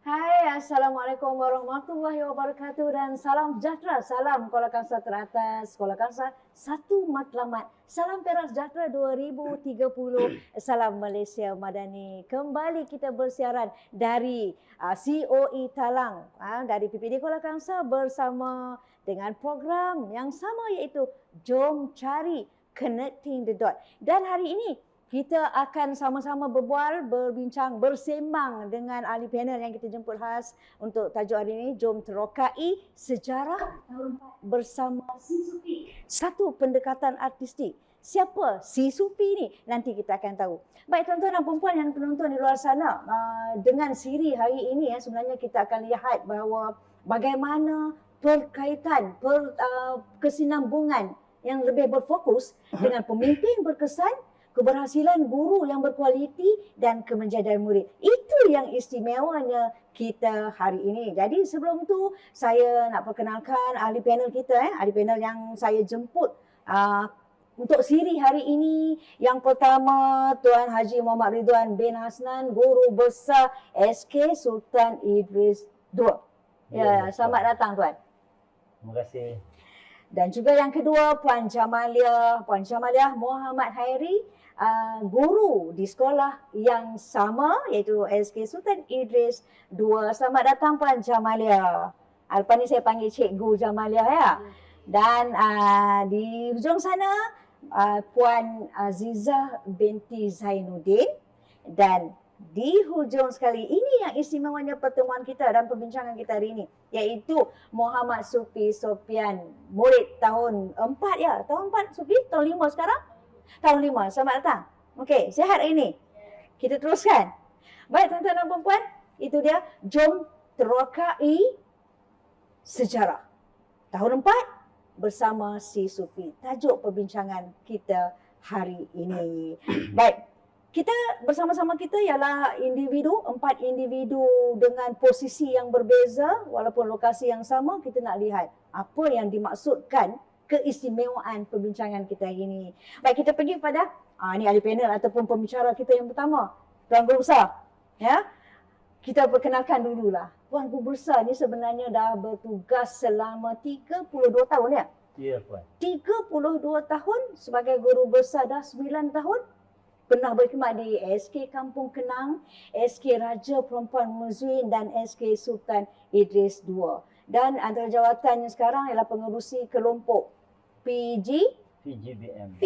Hai, Assalamualaikum warahmatullahi wabarakatuh dan salam sejahtera. Salam Sekolah Kangsar teratas, Sekolah Kangsar Satu Matlamat. Salam Perak Sejahtera 2030. Salam Malaysia Madani. Kembali kita bersiaran dari COE Talang, dari PPD Kuala Kangsar bersama dengan program yang sama iaitu Jom Cari Connecting the Dot. Dan hari ini kita akan sama-sama berbual, berbincang, bersembang dengan ahli panel yang kita jemput khas untuk tajuk hari ini. Jom terokai sejarah bersama Si Sufi. Satu pendekatan artistik. Siapa Si Sufi ni? Nanti kita akan tahu. Baik tuan-tuan dan puan-puan yang penonton di luar sana, dengan siri hari ini sebenarnya kita akan lihat bahawa bagaimana perkaitan, kesinambungan yang lebih berfokus dengan pemimpin berkesan, keberhasilan guru yang berkualiti dan kemenjadian murid. Itu yang istimewanya kita hari ini. Jadi sebelum tu saya nak perkenalkan ahli panel kita, ahli panel yang saya jemput untuk siri hari ini. Yang pertama, Tuan Haji Muhammad Ridwan bin Hasnan, Guru Besar SK Sultan Idris II. Ya, selamat datang Tuan. Terima kasih. Dan juga yang kedua, Puan Jamaliah Muhammad Hairi, guru di sekolah yang sama iaitu SK Sultan Idris II. Selamat datang Puan Jamaliah. Lepas ni saya panggil Cikgu Jamaliah ya. Dan di hujung sana Puan Azizah binti Zainuddin, dan di hujung sekali ini yang istimewanya pertemuan kita dan perbincangan kita hari ini iaitu Muhammad Sufi Sofian, murid tahun 4 ya. Tahun 4 Sufi, tahun 5 sekarang? Tahun 5. Selamat datang. Okey, sihat ini. Kita teruskan. Baik tuan-tuan dan puan-puan, itu dia Jom Terokai Sejarah. Tahun 4 bersama Si Sufi. Tajuk perbincangan kita hari ini. Baik, kita bersama-sama kita ialah individu, 4 individu dengan posisi yang berbeza walaupun lokasi yang sama. Kita nak lihat apa yang dimaksudkan keistimewaan perbincangan kita hari ini. Baik, kita pergi kepada ni ahli panel ataupun pembicara kita yang pertama, Tuan Guru Besar. Ya. Kita perkenalkan dululah. Tuan Guru Besar ni sebenarnya dah bertugas selama 32 tahun ya? Ya, Puan. 32 tahun sebagai guru besar, dah 9 tahun pernah berkhidmat di SK Kampung Kenang, SK Raja Perempuan Muzuin dan SK Sultan Idris II. Dan antara jawatannya sekarang ialah pengerusi kelompok PGBM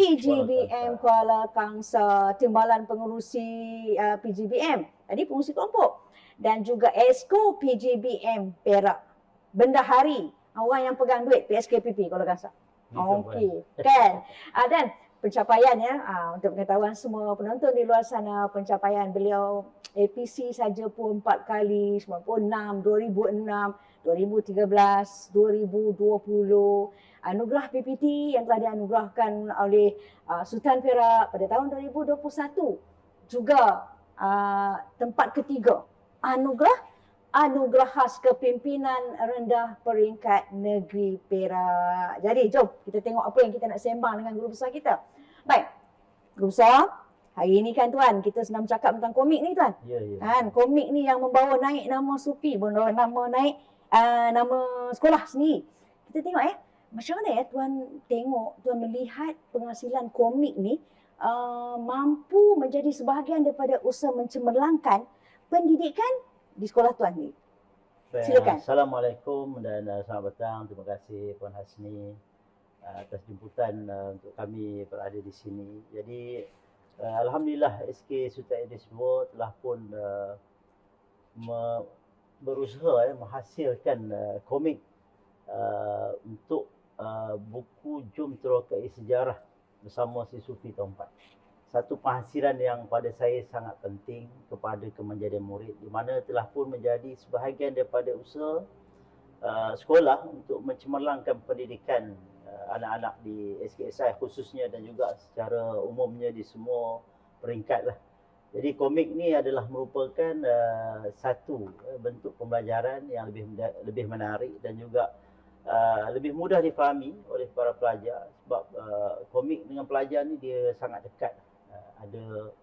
Kuala Kangsar, timbalan pengerusi PGBM. Tadi pengerusi kelompok. Dan juga Esko PGBM Perak. Bendahari, orang yang pegang duit PSKPP Kuala Kangsar. Okey, kan? Dan pencapaian untuk pengetahuan semua penonton di luar sana, pencapaian beliau APC saja pun 4 kali, 96, 2006, 2013, 2020. Anugerah PPT yang telah dianugerahkan oleh Sultan Perak pada tahun 2021. Juga tempat ketiga, anugerah khas kepimpinan rendah peringkat negeri Perak. Jadi jom kita tengok apa yang kita nak sembang dengan guru besar kita. Baik, guru besar, hari ini kan tuan, kita sedang bercakap tentang komik ni tuan. Ya, ya. Kan, komik ni yang membawa naik nama Sufi, membawa naik nama sekolah sendiri. Kita tengok macam mana tuan tengok, tuan melihat penghasilan komik ni mampu menjadi sebahagian daripada usaha mencemerlangkan pendidikan di sekolah tuan ni. Silakan. Assalamualaikum dan selamat datang. Terima kasih Puan Hasni atas jemputan untuk kami berada di sini. Jadi alhamdulillah SK Sultan Idris II telah pun berusaha menghasilkan komik untuk buku Jom Terokai Sejarah bersama Si Sufi tahun 4. Satu penghasilan yang pada saya sangat penting kepada kemenjadian murid, di mana telah pun menjadi sebahagian daripada usaha sekolah untuk mencemerlangkan pendidikan anak-anak di SKSI khususnya dan juga secara umumnya di semua peringkat lah. Jadi komik ni adalah merupakan satu bentuk pembelajaran yang lebih menarik dan juga lebih mudah difahami oleh para pelajar sebab komik dengan pelajar ni dia sangat dekat. Ada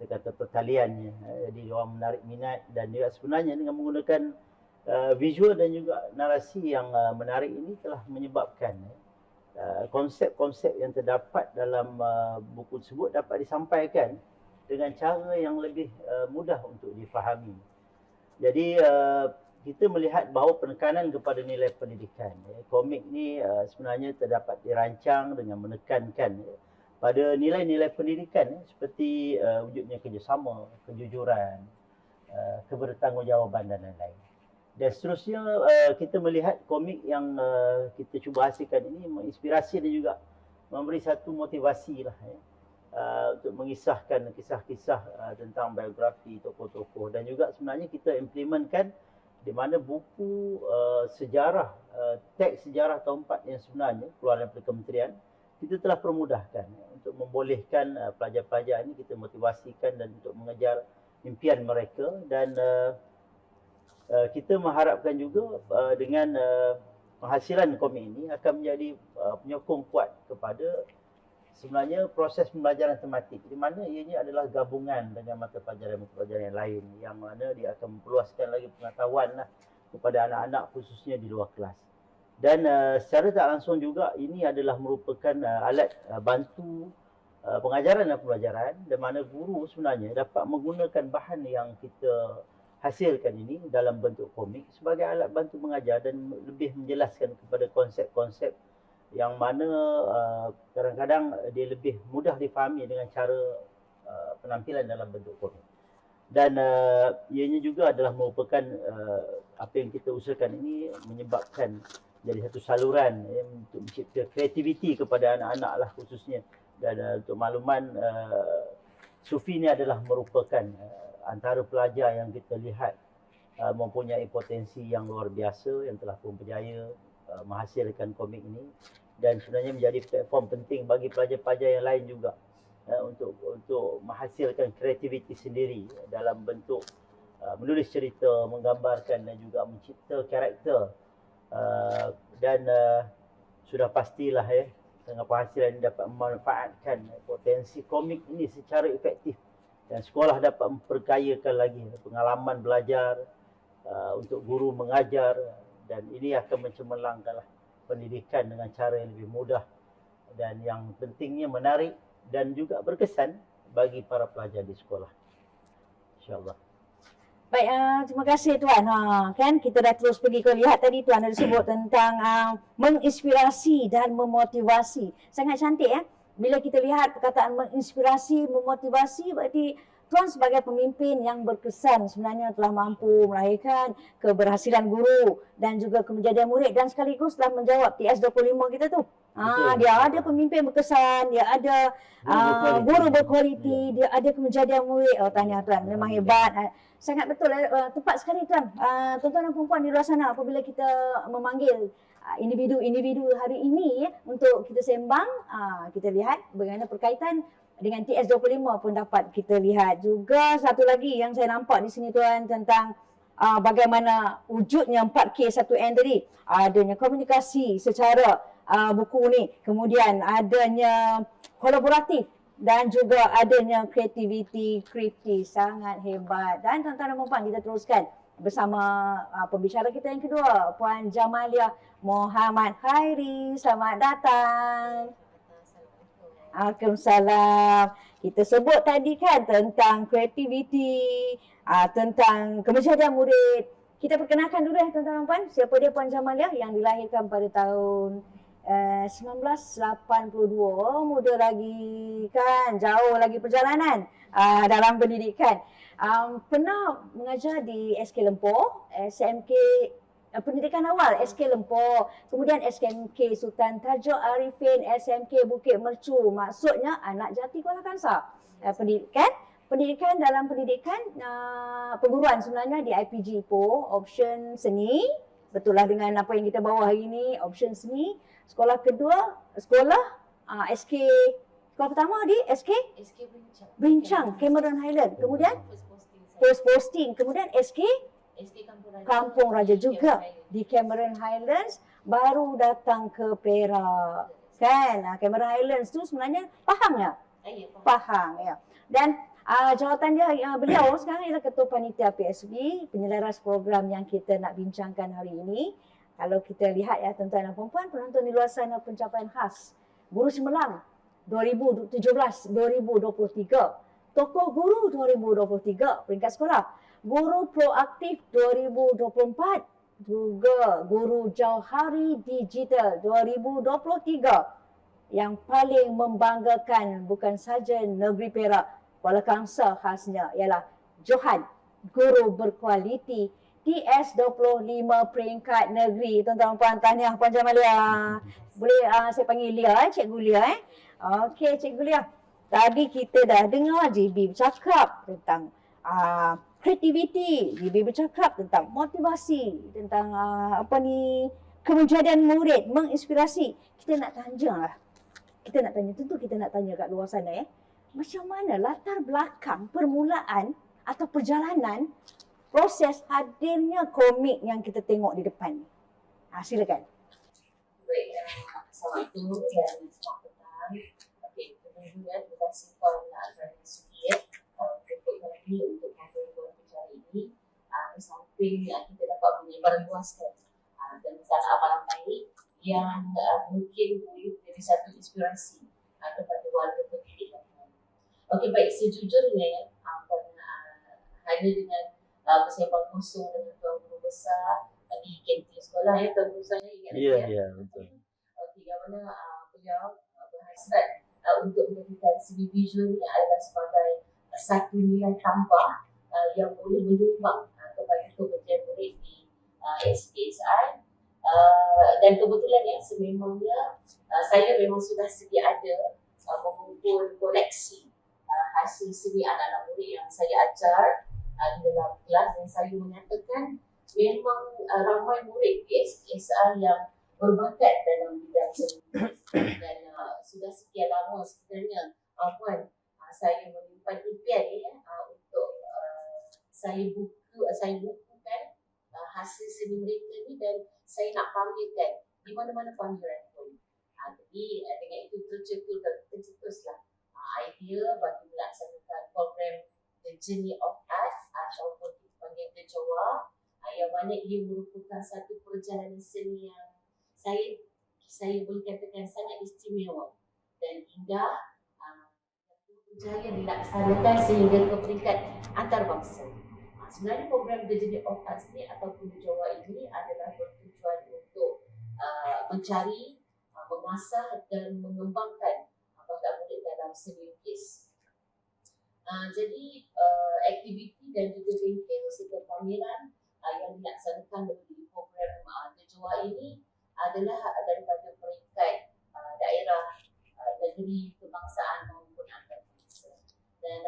kita kata pertalian. Jadi orang menarik minat, dan juga sebenarnya dengan menggunakan visual dan juga narasi yang menarik ini telah menyebabkan konsep-konsep yang terdapat dalam buku tersebut dapat disampaikan dengan cara yang lebih mudah untuk difahami. Jadi kita melihat bahawa penekanan kepada nilai pendidikan. Komik ni sebenarnya terdapat dirancang dengan menekankan pada nilai-nilai pendidikan seperti wujudnya kerjasama, kejujuran, kebertanggungjawaban dan lain-lain. Dan seterusnya kita melihat komik yang kita cuba hasilkan ini menginspirasi dan juga memberi satu motivasi lah untuk mengisahkan kisah-kisah tentang biografi tokoh-tokoh, dan juga sebenarnya kita implementkan di mana buku sejarah, teks sejarah tahun 4 yang sebenarnya keluar daripada kementerian, kita telah permudahkan untuk membolehkan pelajar-pelajar ini kita motivasikan dan untuk mengejar impian mereka. Dan kita mengharapkan juga dengan penghasilan komik ini akan menjadi penyokong kuat kepada sebenarnya proses pembelajaran tematik, di mana ianya adalah gabungan dengan mata pelajaran yang lain, yang mana dia akan memperluaskan lagi pengetahuan kepada anak-anak khususnya di luar kelas. Dan secara tak langsung juga ini adalah merupakan alat bantu pengajaran dan pembelajaran, di mana guru sebenarnya dapat menggunakan bahan yang kita hasilkan ini dalam bentuk komik sebagai alat bantu mengajar dan lebih menjelaskan kepada konsep-konsep yang mana kadang-kadang dia lebih mudah difahami dengan cara penampilan dalam bentuk komik. Dan ianya juga adalah merupakan apa yang kita usahakan ini menyebabkan jadi satu saluran untuk mencipta kreativiti kepada anak-anak lah khususnya. Dan untuk makluman, Sufi ini adalah merupakan antara pelajar yang kita lihat mempunyai potensi yang luar biasa, yang telah pun berjaya menghasilkan komik ini, dan sebenarnya menjadi platform penting bagi pelajar-pelajar yang lain juga untuk menghasilkan kreativiti sendiri dalam bentuk menulis cerita, menggambarkan dan juga mencipta karakter. Dan sudah pastilah dengan penghasilan ini dapat memanfaatkan potensi komik ini secara efektif, dan sekolah dapat memperkayakan lagi pengalaman belajar untuk guru mengajar, dan ini akan mencemerlangkanlah pendidikan dengan cara yang lebih mudah dan yang pentingnya menarik dan juga berkesan bagi para pelajar di sekolah. InsyaAllah. Baik, terima kasih Tuan. Kan kita dah terus pergi ke lihat tadi Tuan ada sebut tentang menginspirasi dan memotivasi. Sangat cantik ya. Bila kita lihat perkataan menginspirasi, memotivasi, berarti Tuan sebagai pemimpin yang berkesan sebenarnya telah mampu melahirkan keberhasilan guru dan juga kejayaan murid, dan sekaligus telah menjawab TS25 kita tu. Dia ada pemimpin berkesan, dia ada guru berkualiti, dia ada kejayaan murid. Tahniah Tuan, memang hebat. Sangat betul, tepat sekali Tuan. Tuan-tuan dan puan-puan di luar sana, apabila kita memanggil individu-individu hari ini untuk kita sembang, kita lihat bagaimana berkaitan dengan TS25 pun dapat kita lihat. Juga satu lagi yang saya nampak di sini Tuan, tentang bagaimana wujudnya 4K1N tadi. Adanya komunikasi secara buku ni, kemudian adanya kolaboratif dan juga adanya kreativiti kritis. Sangat hebat. Dan tuan-tuan dan puan, kita teruskan bersama pembicara kita yang kedua, Puan Jamalia Muhammad Khairi. Selamat datang. Waalaikumsalam. Kita sebut tadi kan tentang kreativiti, tentang kejayaan murid. Kita perkenalkan dulu tuan-tuan dan puan, siapa dia Puan Jamalia yang dilahirkan pada tahun 1982. Muda lagi kan, jauh lagi perjalanan dalam pendidikan. Pernah mengajar di SK Lempur, SMK pendidikan awal SK Lempur, kemudian SMK Sultan Tajuk Arifin, SMK Bukit Mercu, maksudnya anak jati Kuala Kangsar. Pendidikan dalam pendidikan perguruan sebenarnya di IPG Ipoh, option seni, betul lah dengan apa yang kita bawa hari ini, option seni. Sekolah kedua, SK, sekolah pertama di SK Bincang, Cameron Highland, kemudian first posting, kemudian SK Kampung Raja juga di Cameron Highlands, baru datang ke Perak. Kan? Cameron Highlands tu sebenarnya Pahang ya? Pahang ya. Dan Jawatan dia, beliau sekarang ialah Ketua Panitia PSB, penyelaras program yang kita nak bincangkan hari ini. Kalau kita lihat ya tuan-tuan dan puan-puan, penonton di luar sana pencapaian khas Guru Cemerlang 2017-2023, Tokoh Guru 2023 peringkat sekolah, Guru Proaktif 2024, juga Guru Jauhari Digital 2023. Yang paling membanggakan bukan saja negeri Perak, Kuala Kangsar khasnya ialah Johan, Guru Berkualiti TS25 peringkat negeri. Tuan-tuan puan, tahniah Puan Jamalia. Boleh saya panggil Lia, Cikgu Lia. Okey, Cikgu Lia. Tadi kita dah dengar JB bercakap tentang kreativiti, JB bercakap tentang motivasi, tentang kemenjadian murid, menginspirasi. Kita nak tanya, tentu kita nak tanya kat luar sana macam mana latar belakang permulaan atau perjalanan proses hadirnya komik yang kita tengok di depan ni. Silakan. Baik, Assalamualaikum dan selamat petang. Okey, kemudian terima kasih kepada Azrael Suki untuk kami untuk membuat acara ini. Di samping kita dapat menyebarluaskan dan misalnya amalan baik yang mungkin boleh menjadi satu inspirasi kepada warga pendidik. Okey, baik, sejujurnya hanya dengan persiapan kosong dengan tuan guru besar di kantin sekolah tuan guru saya ingat lagi Ya, betul. Okey, yang mana beliau berhasrat untuk menjadikan seni visual ni adalah sebagai satu nilai tambah yang boleh menyumbang kepada kementerian murid di SPSI. Dan kebetulan sememangnya saya memang sudah sedia ada mengumpul koleksi hasil seni anak-anak murid yang saya ajar di dalam kelas, dan saya menyatakan memang ramai murid di SPSI yang berbakat dalam bidang seni. Dan sudah sekian lama sebenarnya Puan, saya menyimpan impian untuk saya bukukan hasil seni mereka ni, dan saya nak pamerkan di mana-mana pameran pun. Jadi dengan itu tercetuslah idea bagi melaksanakan program The Journey of Art ataupun kita panggil The Jawa, yang mana ia merupakan satu perjalanan seni yang saya boleh katakan sangat istimewa dan indah, berjaya dilaksanakan sehingga ke peringkat antarabangsa. Sebenarnya program The Journey of Art ni ataupun The Jawa ini adalah bertujuan untuk mencari, mengasah dan mengembangkan bakat murid dalam seni lukis. Jadi aktiviti dan juga bengkel serta pameran yang dilaksanakan melalui program The Jawa ini adalah daripada peringkat daerah, negeri, kebangsaan maupun antarabangsa. Dan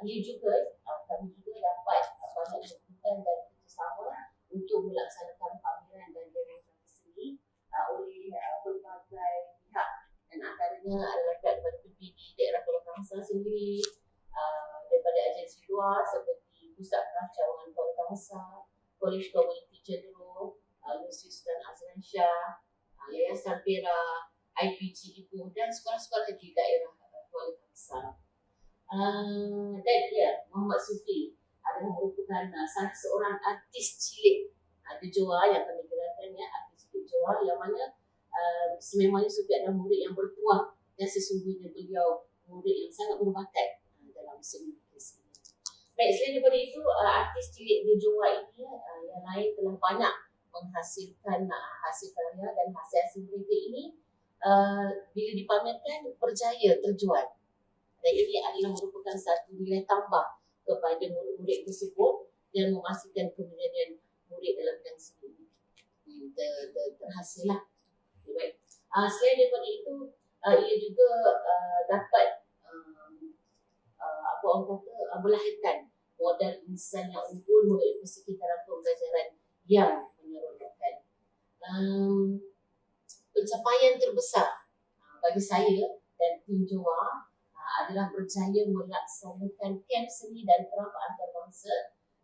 ia juga kami juga dapat banyak dukungan dan kerjasama untuk melaksanakan pameran dan demonstrasi seni oleh berbagai pihak, dan antaranya adalah pihak daripada di daerah Kuala Kangsar sendiri, daripada agensi luar seperti Pusat Perancangan Kuala Kangsar, College Community Cenderung, Universiti Sultan Azlan Shah, Yayasan Perak, IPG Ipoh dan sekolah-sekolah di daerah Kuala Kangsar. Dan Muhammad Sufi adalah merupakan salah seorang artis cilik di Johor yang kami gelarkan artis cilik Johor, yang mana sememangnya Sufi adalah murid yang bertuah dan sesungguhnya beliau murid yang sangat berbakat dalam seni lukis ini. Baik, selain daripada itu, artis cilik di Johor ini yang lain telah banyak menghasilkan hasil karya, dan hasil-hasil mereka ini bila dipamerkan berjaya terjual. Dan ini adalah merupakan satu nilai tambah kepada murid-murid tersebut dan memastikan kemenjadian murid dalam bidang seni terhasillah. Baik. Selain daripada itu, ia juga dapat melahirkan modal insan yang unggul melalui persekitaran pembelajaran yang menyeronokkan. Pencapaian terbesar bagi saya dan tim Johor adalah berjaya melaksanakan Kamp Seni dan Kraft Antarabangsa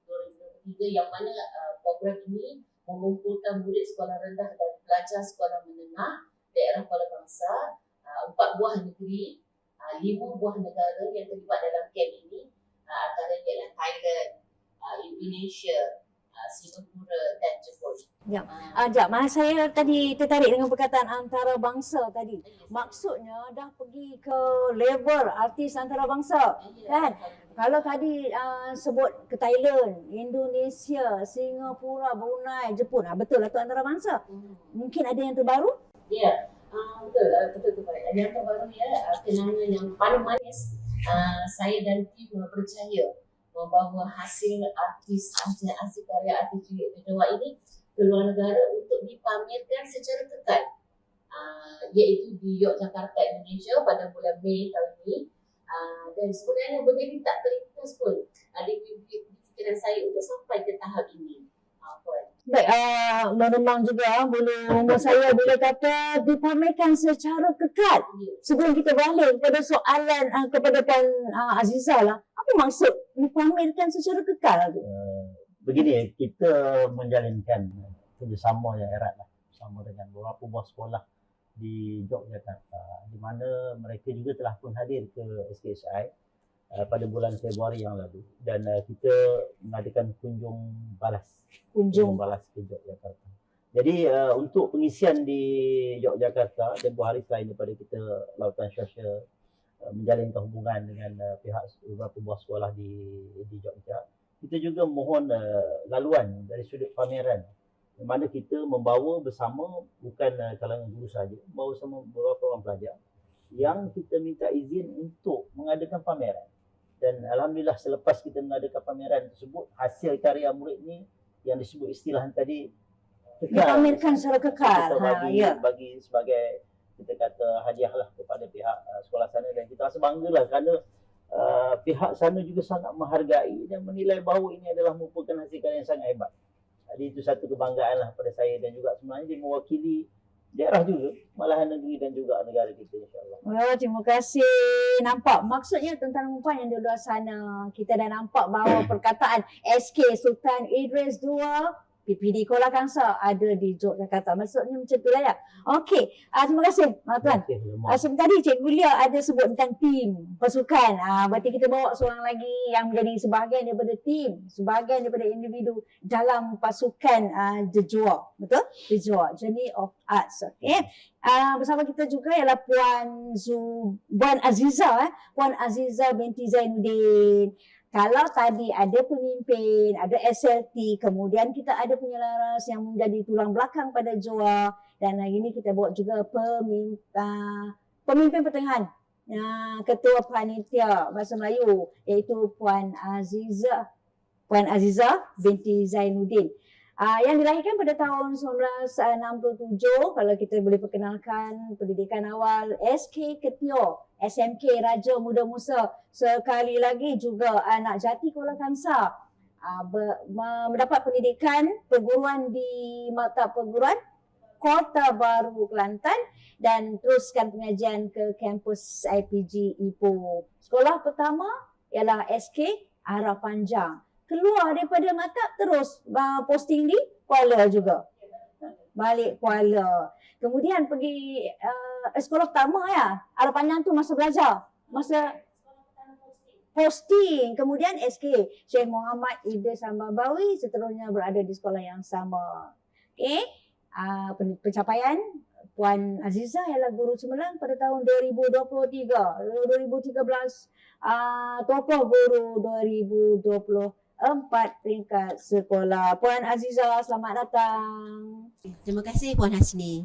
2023, yang mana program ini mengumpulkan murid sekolah rendah dan pelajar sekolah menengah daerah Kuala Kangsar, 4 buah negeri, 5 buah negara yang terlibat dalam kamp ini, antaranya ialah Thailand, Indonesia, Singapura dan Jepun. Ya. Saya tadi tertarik dengan perkataan antarabangsa tadi. Maksudnya dah pergi ke level artis antarabangsa, kan? Kalau tadi sebut ke Thailand, Indonesia, Singapura, Brunei, Jepun, betul lah tu antarabangsa. Mungkin ada yang terbaru? Ya, betul tu baik. Yang terbaru ya, kenangan yang paling manis. Saya dan tim percaya membawa hasil artis karya artis cilik Jawa ini ke luar negara untuk dipamerkan secara kekal, iaitu di Yogyakarta, Indonesia pada bulan Mei tahun ini. Dan sebenarnya benda ini tak terlintas pun di fikiran saya untuk sampai ke tahap ini. Baik, memang juga bulu saya boleh kata dipamerkan secara kekal. Sebelum kita balik kepada soalan kepada Puan Azizah lah, apa maksud dipamerkan secara kekal tu? Begini, kita menjalinkan kerjasama yang erat lah bersama dengan beberapa buah sekolah di Yogyakarta, di mana mereka juga telah pun hadir ke SKSI pada bulan Februari yang lalu, dan kita mengadakan kunjung balas ke Yogyakarta. Jadi untuk pengisian di Yogyakarta, tempoh hari selain daripada kita lautan sosial menjalinkan hubungan dengan pihak beberapa buah sekolah di Yogyakarta, kita juga mohon laluan dari sudut pameran, di mana kita membawa bersama bukan kalangan guru saja, membawa bersama beberapa orang pelajar yang kita minta izin untuk mengadakan pameran. Dan alhamdulillah selepas kita mengadakan pameran tersebut, hasil karya murid ni yang disebut istilah tadi dipamerkan secara kekal. Bagi sebagai kita kata hadiah lah kepada pihak sekolah sana, dan kita rasa bangga lah kerana pihak sana juga sangat menghargai dan menilai bahawa ini adalah merupakan hasil karya yang sangat hebat. Jadi itu satu kebanggaan lah pada saya, dan juga sebenarnya dia mewakili daerah juga, malahan negeri dan juga negara kita, insyaAllah. Oh, terima kasih. Nampak maksudnya tentang perempuan yang di luar sana. Kita dah nampak bahawa perkataan SK Sultan Idris II PPD Kuala Kangsar ada di Yogyakarta. Maksudnya macam tu lah ya. Okey, terima kasih Tuan. Sebelum tadi Cikgu Lia ada sebut tentang tim pasukan. Berarti kita bawa seorang lagi yang menjadi sebahagian daripada tim, sebahagian daripada individu dalam pasukan Jejua. Betul? Jejua, Journey of Arts. Okey. Bersama kita juga ialah Puan Azizah, Puan Azizah binti Zainuddin. Kalau tadi ada pemimpin, ada SLT, kemudian kita ada penyelaras yang menjadi tulang belakang pada JOA, dan hari ini kita bawa juga pemimpin pertengahan, ketua panitia Bahasa Melayu, iaitu Puan Azizah binti Zainuddin. Yang dilahirkan pada tahun 1967, kalau kita boleh perkenalkan pendidikan awal SK Ketio, SMK Raja Muda Musa, sekali lagi juga anak jati Kuala Kangsar, mendapat pendidikan perguruan di Maktab Perguruan Kota Baru Kelantan, dan teruskan pengajian ke kampus IPG Ipoh. Sekolah pertama ialah SK Arah Panjang. Keluar daripada Maktab terus posting di Kuala juga. Balik Kuala. Kemudian pergi sekolah pertama ya. Arah Panjang tu masa belajar. Masa posting. Kemudian SK Syekh Muhammad Idris Al-Babawi seterusnya berada di sekolah yang sama. Okey. Pencapaian Puan Azizah ialah guru cemerlang pada tahun 2023. 2013 tokoh guru 2024 peringkat sekolah. Puan Azizah, selamat datang. Terima kasih Puan Hasni.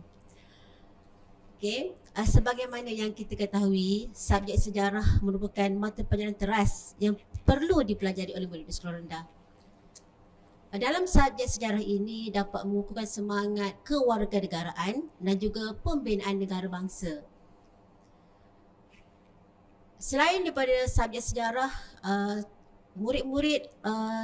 Okey, sebagaimana yang kita ketahui, subjek sejarah merupakan mata pelajaran teras yang perlu dipelajari oleh murid di sekolah rendah. Dalam subjek sejarah ini dapat mengukuhkan semangat kewarganegaraan dan juga pembinaan negara bangsa. Selain daripada subjek sejarah, murid-murid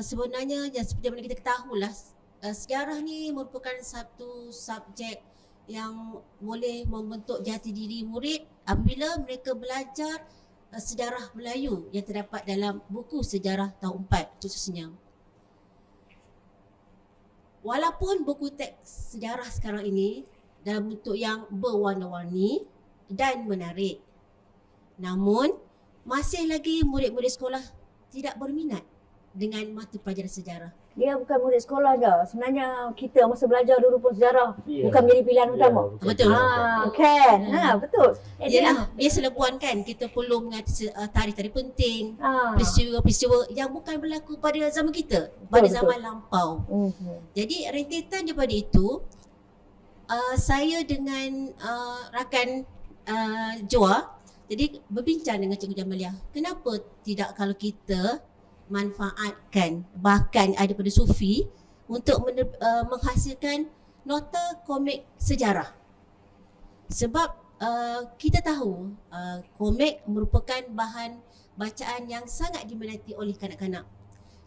sebenarnya yang seperti mana kita ketahuilah, sejarah ni merupakan satu subjek yang boleh membentuk jati diri murid apabila mereka belajar sejarah Melayu yang terdapat dalam buku sejarah tahun 4 khususnya. Walaupun buku teks sejarah sekarang ini dalam bentuk yang berwarna-warni dan menarik, namun masih lagi murid-murid sekolah tidak berminat dengan mata pelajaran sejarah. Dia bukan murid sekolah je. Sebenarnya kita masa belajar dulu pun sejarah Ya. bukan menjadi pilihan utama. Betul. Kan? Betul. Yalah, biasa lebuan kan kita perlu mengerti tarikh-tarikh penting, Ah. peristiwa-peristiwa yang bukan berlaku pada zaman kita, pada Betul, zaman lampau. Jadi rentetan daripada itu, saya dengan rakan Joa, jadi berbincang dengan Cikgu Jamaliah, kenapa tidak kalau kita manfaatkan bahkan daripada Sufi untuk menghasilkan nota komik sejarah. Sebab kita tahu komik merupakan bahan bacaan yang sangat diminati oleh kanak-kanak.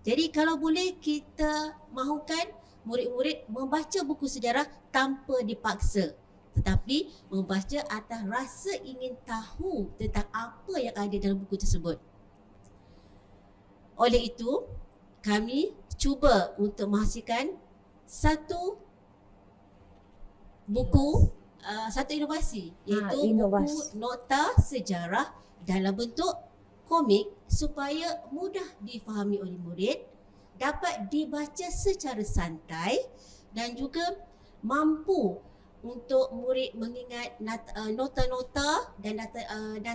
Jadi kalau boleh kita mahukan murid-murid membaca buku sejarah tanpa dipaksa, tetapi membaca atas rasa ingin tahu tentang apa yang ada dalam buku tersebut. Oleh itu, kami cuba untuk menghasilkan satu buku, satu inovasi, iaitu buku nota sejarah dalam bentuk komik supaya mudah difahami oleh murid, dapat dibaca secara santai dan juga mampu untuk murid mengingat nota-nota dan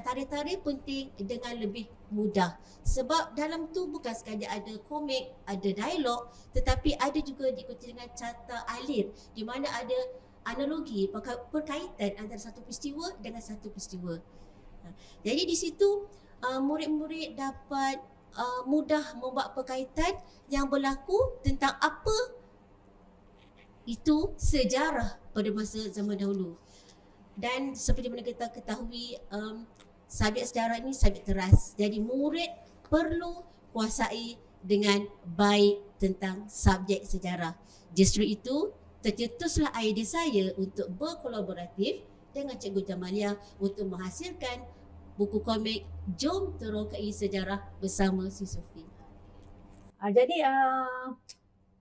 tarikh-tarikh penting dengan lebih mudah. Sebab dalam tu bukan sekadar ada komik, ada dialog, tetapi ada juga diikuti dengan carta alir di mana ada analogi, perkaitan antara satu peristiwa dengan satu peristiwa. Jadi di situ murid-murid dapat mudah membuat perkaitan yang berlaku tentang apa itu sejarah pada masa zaman dahulu. Dan seperti mana kita ketahui, subjek sejarah ini subjek teras. Jadi murid perlu kuasai dengan baik tentang subjek sejarah. Justru itu tercetuslah idea saya untuk berkolaboratif dengan Cikgu Jamaliah untuk menghasilkan buku komik Jom Terokai Sejarah bersama si Sufi. Jadi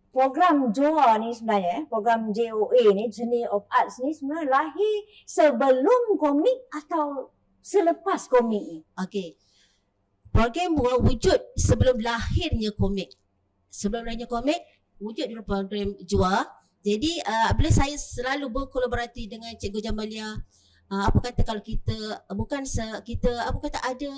program JOA ni sebenarnya, program JOA ni, Journey of Arts ni sebenarnya lahir sebelum komik atau selepas komik ni? Okey. Program wujud sebelum lahirnya komik. Sebelum lahirnya komik, wujud dalam program JOA. Jadi apabila saya selalu berkolaborasi dengan Cikgu Jamaliah, apa kata kalau kita ada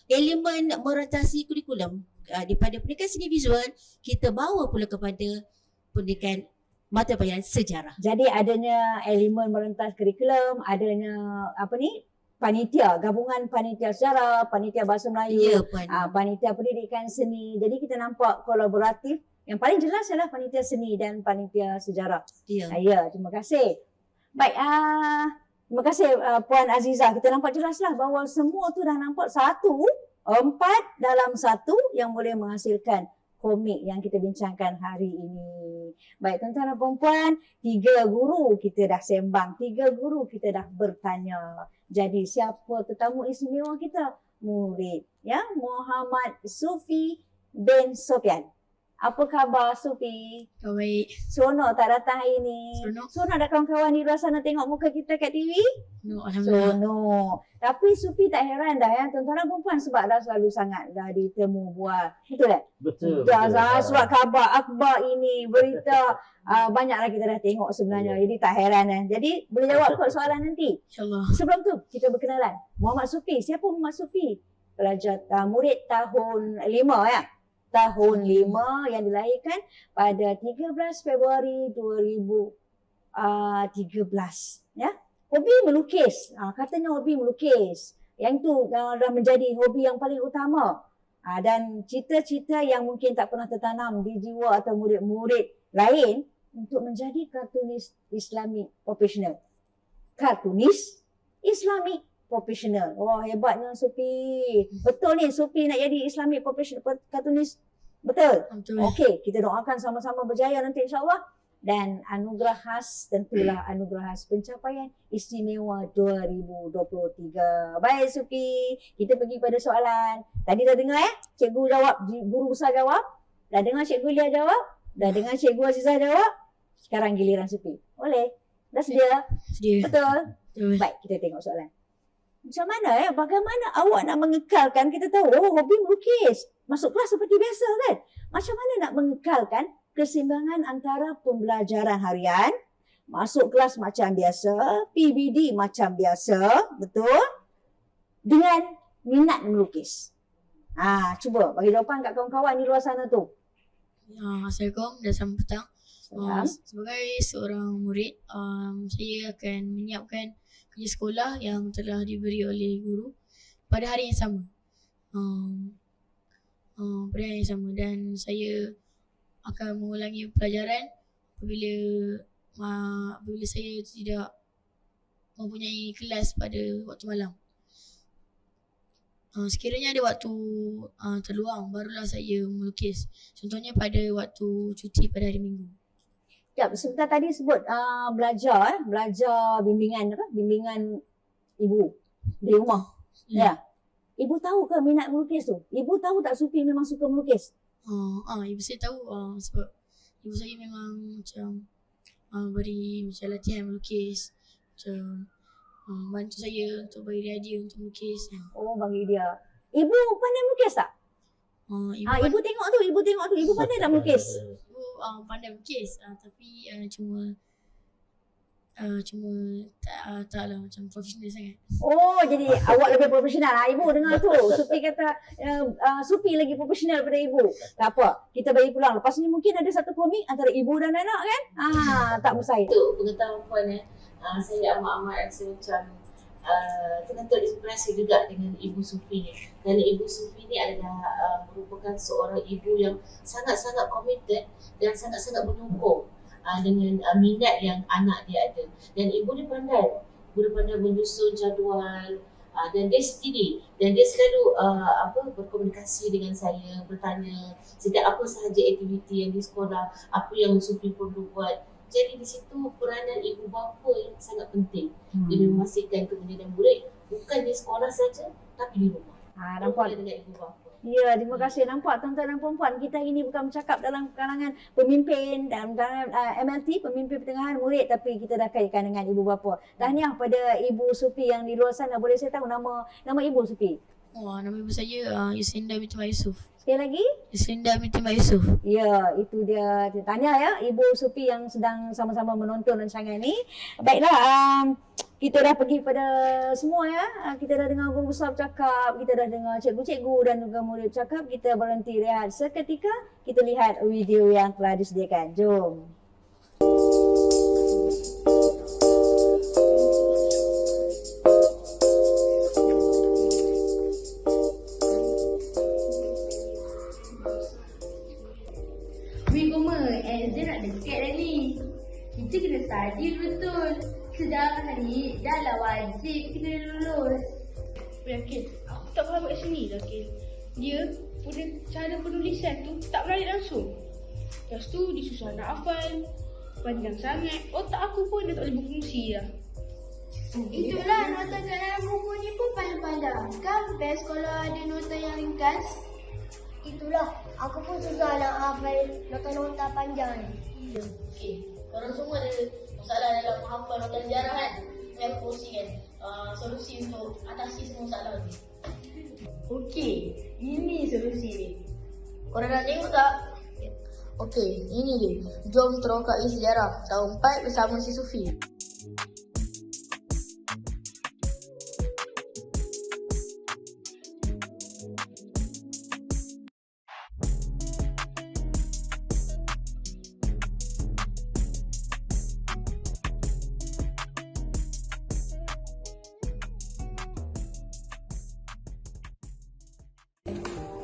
elemen merentasi kurikulum daripada pendidikan seni visual, kita bawa pula kepada pendidikan mata pelajaran sejarah. Jadi adanya elemen merentas kurikulum, adanya panitia, gabungan panitia sejarah, panitia bahasa Melayu, panitia pendidikan seni. Jadi kita nampak kolaboratif. Yang paling jelas adalah panitia seni dan panitia sejarah. Ya, terima kasih. Baik, terima kasih Puan Azizah. Kita nampak jelaslah bahawa semua tu dah nampak empat dalam satu yang boleh menghasilkan komik yang kita bincangkan hari ini. Baik, tuan-tuan dan puan-puan, 3 guru kita dah sembang, 3 guru kita dah bertanya. Jadi siapa tetamu istimewa kita? Murid, ya, Muhammad Sufi bin Sofian. Apa khabar Sufi? Baik. Seronok tak datang hari ni? Seronok tak kawan-kawan di luar sana tengok muka kita kat TV? Alhamdulillah. Seronok. Tapi Sufi tak heran dah ya tuan-tuan dan puan-puan sebab dah selalu sangat dah ditemu buat. Betul tak? Betul. Dah surat khabar, akhbar ini, berita. Banyaklah kita dah tengok sebenarnya. Jadi tak heran. Jadi boleh jawab kot soalan nanti. InsyaAllah. Sebelum tu kita berkenalan. Muhammad Sufi. Siapa Muhammad Sufi? Pelajar murid tahun 5 ya. Tahun 5 yang dilahirkan pada 13 Februari 2013. Ya. Hobi melukis. Katanya hobi melukis. Yang itu dah menjadi hobi yang paling utama. Dan cita-cita yang mungkin tak pernah tertanam di jiwa atau murid-murid lain untuk menjadi kartunis Islamic profesional. Kartunis Islamic profesional. Wah, hebatnya Sufi. Betul ni Sufi nak jadi Islamic professional kartunis. Betul? Betul. Okey, kita doakan sama-sama berjaya nanti insya-Allah. Dan anugerah khas, tentulah anugerah khas pencapaian istimewa 2023. Baik Sufi, kita pergi pada soalan. Tadi dah dengar cikgu jawab, guru besar jawab. Dah dengar cikgu Lia jawab. Dah dengar cikgu Azizah jawab. Sekarang giliran Sufi. Boleh? Dah sedia? Sedia. Betul? Betul. Baik, kita tengok soalan. Macam mana bagaimana awak nak mengekalkan, kita tahu hobi melukis. Masuk kelas seperti biasa kan? Macam mana nak mengekalkan keseimbangan antara pembelajaran harian, masuk kelas macam biasa, PBD macam biasa, betul? Dengan minat melukis. Cuba bagi jawapan kat kawan-kawan di luar sana tu. Assalamualaikum dan selamat petang. Salam. Sebagai seorang murid, saya akan menyiapkan kerja sekolah yang telah diberi oleh guru pada hari yang sama. Pada hari yang sama, dan saya akan mengulangi pelajaran apabila saya tidak mempunyai kelas pada waktu malam. Sekiranya ada waktu terluang, barulah saya melukis. Contohnya pada waktu cuti pada hari Minggu. Ya, sebentar tadi sebut belajar bimbingan ibu di rumah. Ya. Ibu tahu ke minat melukis tu? Ibu tahu tak Sufi memang suka melukis? Ibu saya tahu sebab ibu saya memang macam beri macam latihan melukis, macam bantu saya untuk bagi hadiah untuk melukis. Oh, bagi dia. Ibu pandai melukis tak? Ibu tengok tu. Ibu pandai tak melukis? Ibu pandai melukis, tapi cuma taklah macam profesional sangat. Oh, jadi awak lebih profesional. Ibu dengar tu. Sufi kata Sufi lagi profesional daripada ibu. Tak apa. Kita bagi peluang. Lepas ni mungkin ada satu komik antara ibu dan anak kan? Tak mustahil. Untuk pengetahuan puan, saya amat-amat rasa macam terbentuk inspirasi juga dengan Ibu Sufi ni. Kerana Ibu Sufi ni adalah merupakan seorang ibu yang sangat-sangat committed dan sangat-sangat menyokong dengan minat yang anak dia ada. Dan ibu ni pandai. Ibu dia pandai menyusun jadual, dan dia sendiri, dan dia selalu berkomunikasi dengan saya, bertanya setiap apa sahaja aktiviti yang di sekolah, apa yang Sufi perlu buat. Jadi di situ peranan ibu bapa yang sangat penting. Dia memastikan kepentingan murid bukan di sekolah saja tapi di rumah. Nampak? Dengan ibu bapa. Ya, terima kasih. Nampak tuan-tuan dan puan-puan, kita hari ini bukan bercakap dalam kalangan pemimpin dan kalangan MLT, pemimpin pertengahan murid, tapi kita dah kaitkan dengan ibu bapa. Tahniah pada Ibu Sufi yang di luar sana. Boleh saya tahu nama Ibu Sufi? Nama ibu saya Yuslinda binti Mak Yusof. Sekali lagi? Yuslinda binti Mak Yusof. Ya, itu dia. Tahniah ya Ibu Sufi yang sedang sama-sama menonton rancangan ni. Baiklah, kita dah pergi pada semua ya. Kita dah dengar guru besar bercakap, kita dah dengar cikgu-cikgu dan juga murid bercakap. Kita berhenti rehat seketika. Kita lihat video yang telah disediakan. Jom. Exam nak dekat dah ni. Kita kena study betul. Sejarah ni dah lah wajib kita kena lulus. Yakin, aku tak pernah buat sini lah Kil. Dia punya cara penulisan tu tak menarik langsung. Lepas tu dia susah nak hafal, panjang sangat. Otak aku pun dah tak boleh berfungsi lah. Itulah nota kat dalam buku ni pun panjang-panjang. Kan best kalau ada nota yang ringkas. Itulah, aku pun susah nak hafal nota-nota panjang ni. Okey, korang semua ada masalah dalam menghafal nota sejarah kan? Yang aku kongsikan solusi untuk atasi semua masalah ni. Okey, ini solusi ni. Korang nak tengok tak? Okey, ini dia. Jom terokai sejarah tahun 4 bersama si Sufi.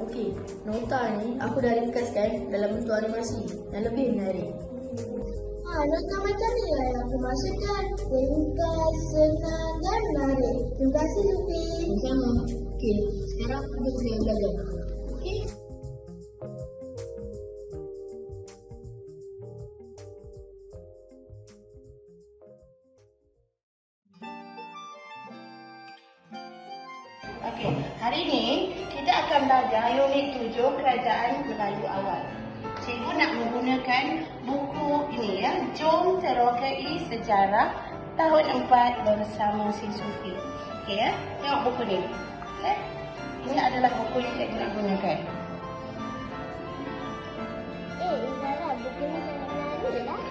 Okey, nota ni aku dah ringkaskan dalam bentuk animasi yang lebih menarik. Nota macam ni lah yang aku maksudkan. Ringkas, senang dan menarik. Terima kasih Sufi. Sama. Okey, sekarang kita boleh belajar. Okey. Okey, hari ni kita akan belajar unit 7 Kerajaan Melayu Awal. Cikgu nak menggunakan buku ini ya. Jom terokai sejarah tahun 4 bersama si Sufi. Okey ya. Tengok buku ni. Okay. Ini adalah buku yang cikgu nak gunakan. Zara, buku ni sangat menarik lah.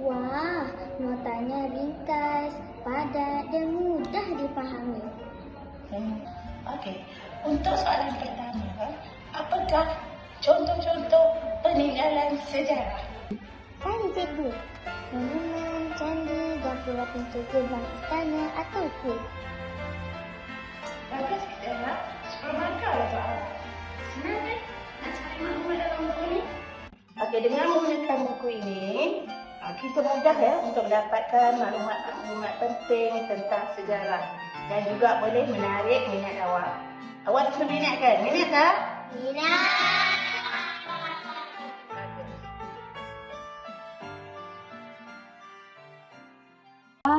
Wah, notanya ringkas, padat dan mudah dipahami. Okey. Untuk soalan pertama, apakah contoh-contoh peninggalan sejarah? Saya cikgu. Monumen, candi, gapura pintu gerbang istana atau kuil. Bagus kita nak 10 markah untuk awak. Senang kan? Nak cari maklumat dalam buku ni? Okey, dengan menggunakan buku ini, kita mudah ya untuk mendapatkan maklumat-maklumat penting tentang sejarah dan juga boleh menarik minat awak. Awak suka minat kan? Minat tak? Minat!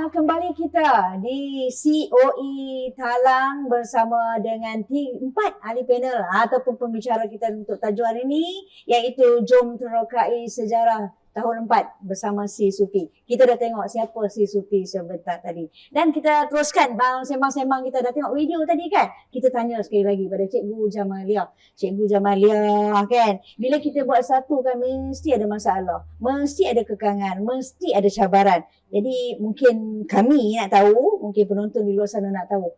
Kembali kita di COE Talang bersama dengan 4 ahli panel ataupun pembicara kita untuk tajuk hari ini, iaitu Jom Terokai Sejarah tahun 4 bersama si Sufi. Kita dah tengok siapa si Sufi sebentar tadi. Dan kita teruskan sembang-sembang kita. Dah tengok video tadi kan? Kita tanya sekali lagi pada Cikgu Jamalia. Cikgu Jamalia kan, bila kita buat satu kan mesti ada masalah. Mesti ada kekangan. Mesti ada cabaran. Jadi mungkin kami nak tahu, mungkin penonton di luar sana nak tahu.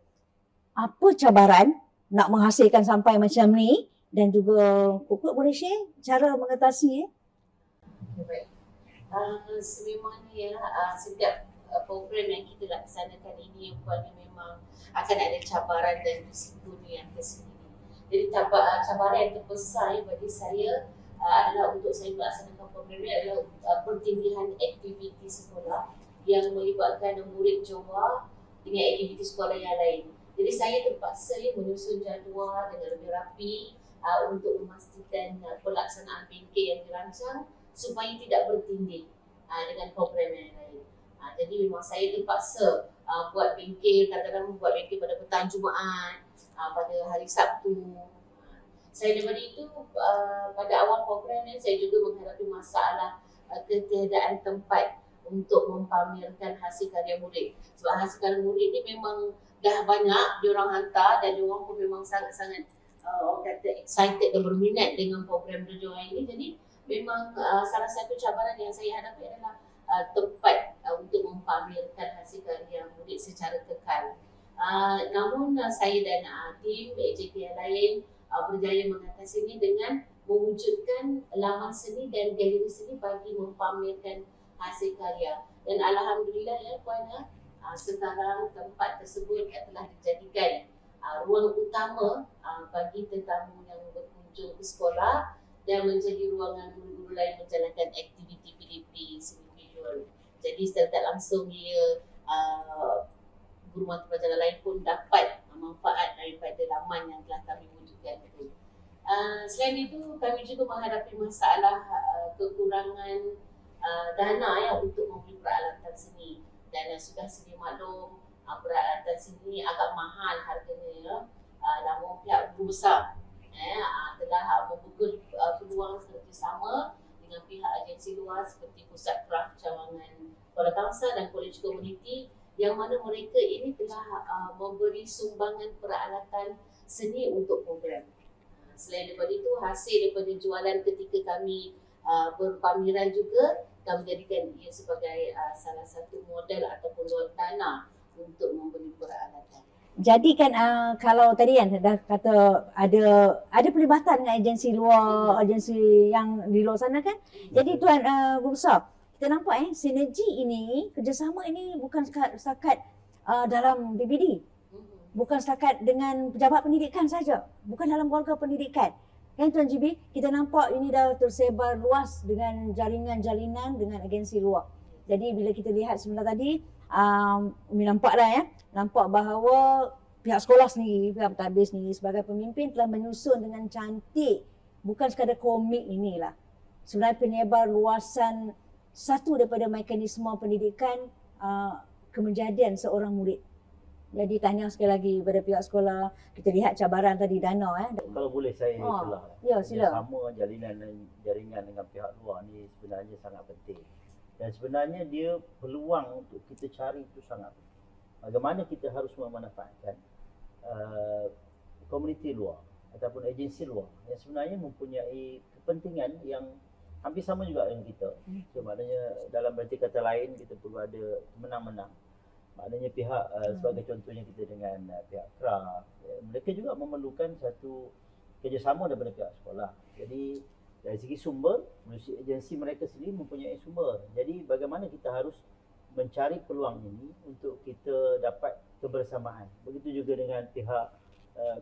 Apa cabaran nak menghasilkan sampai macam ni? Dan juga Kukuk boleh share cara mengatasi Baik. Sememangnya setiap program yang kita laksanakan ini rupanya memang akan ada cabaran dan risikonya yang tersendiri. Jadi cabaran yang terbesar bagi saya adalah untuk saya melaksanakan program ini adalah pertindihan aktiviti sekolah yang melibatkan murid Jawa dengan aktiviti sekolah yang lain. Jadi saya terpaksa menyusun jadual dengan lebih rapi untuk memastikan pelaksanaan bingkai yang dirancang supaya tidak bertindih dengan program yang lain. Jadi memang saya terpaksa buat bingkai, kadang-kadang buat bingkai pada petang Jumaat, pada hari Sabtu. Saya daripada itu, pada awal program ni saya juga menghadapi masalah ketiadaan tempat untuk mempamerkan hasil karya murid. Sebab hasil karya murid ni memang dah banyak diorang hantar dan diorang pun memang sangat-sangat orang kata excited dan berminat dengan program berjuang ini. Jadi memang salah satu cabaran yang saya hadapi adalah tempat untuk mempamerkan hasil karya murid secara kekal. Namun saya dan tim AJK yang lain berjaya mengatasi ini dengan mewujudkan laman seni dan galeri seni bagi mempamerkan hasil karya. Dan alhamdulillah ya puan, sekarang tempat tersebut telah dijadikan ruang utama bagi tetamu yang berkunjung ke sekolah dan menjadi ruangan guru-guru lain menjalankan aktiviti PDP seni visual. Jadi secara tak langsung dia guru mata pelajaran lain pun dapat manfaat daripada laman yang telah kami wujudkan itu. Selain itu, kami juga menghadapi masalah kekurangan dana untuk membeli peralatan seni. Dan sudah sedia maklum peralatan seni agak mahal harganya, namun pihak guru besar telah membuka peluang kerjasama dengan pihak agensi luar seperti Pusat Kraft Cawangan Kuala Kangsar dan Kolej Komuniti, yang mana mereka ini telah memberi sumbangan peralatan seni untuk program. Selain daripada itu, hasil daripada jualan ketika kami berpameran juga kami jadikan ia sebagai salah satu modal ataupun luar tanah untuk membeli peralatan. Jadi kan kalau tadi kan dah kata ada pelibatan dengan agensi luar, agensi yang di luar sana kan. Jadi Tuan Guru Besar, kita nampak sinergi ini, kerjasama ini bukan setakat dalam PBD. Bukan setakat dengan pejabat pendidikan saja, bukan dalam keluarga pendidikan. Kan Tuan GB, kita nampak ini dah tersebar luas dengan jaringan jalinan dengan agensi luar. Jadi bila kita lihat sebentar tadi, nampak dah nampak bahawa pihak sekolah sendiri, pihak pentadbir sendiri sebagai pemimpin telah menyusun dengan cantik bukan sekadar komik inilah. Sebenarnya penyebar luasan satu daripada mekanisme pendidikan kemenjadian seorang murid. Jadi tahniah sekali lagi pada pihak sekolah. Kita lihat cabaran tadi dana. Kalau boleh saya telah. Ya, sila. Sama jaringan dengan pihak luar ni sebenarnya sangat penting. Dan sebenarnya dia peluang untuk kita cari itu sangat penting. Bagaimana kita harus memanfaatkan komuniti luar ataupun agensi luar yang sebenarnya mempunyai kepentingan yang hampir sama juga dengan kita. So, maknanya dalam berarti kata lain kita perlu ada menang-menang. Maknanya pihak sebagai contohnya kita dengan pihak KRA, mereka juga memerlukan satu kerjasama daripada pihak sekolah. Jadi dari segi sumber, agensi mereka sendiri mempunyai sumber. Jadi bagaimana kita harus mencari peluang ini untuk kita dapat kebersamaan. Begitu juga dengan pihak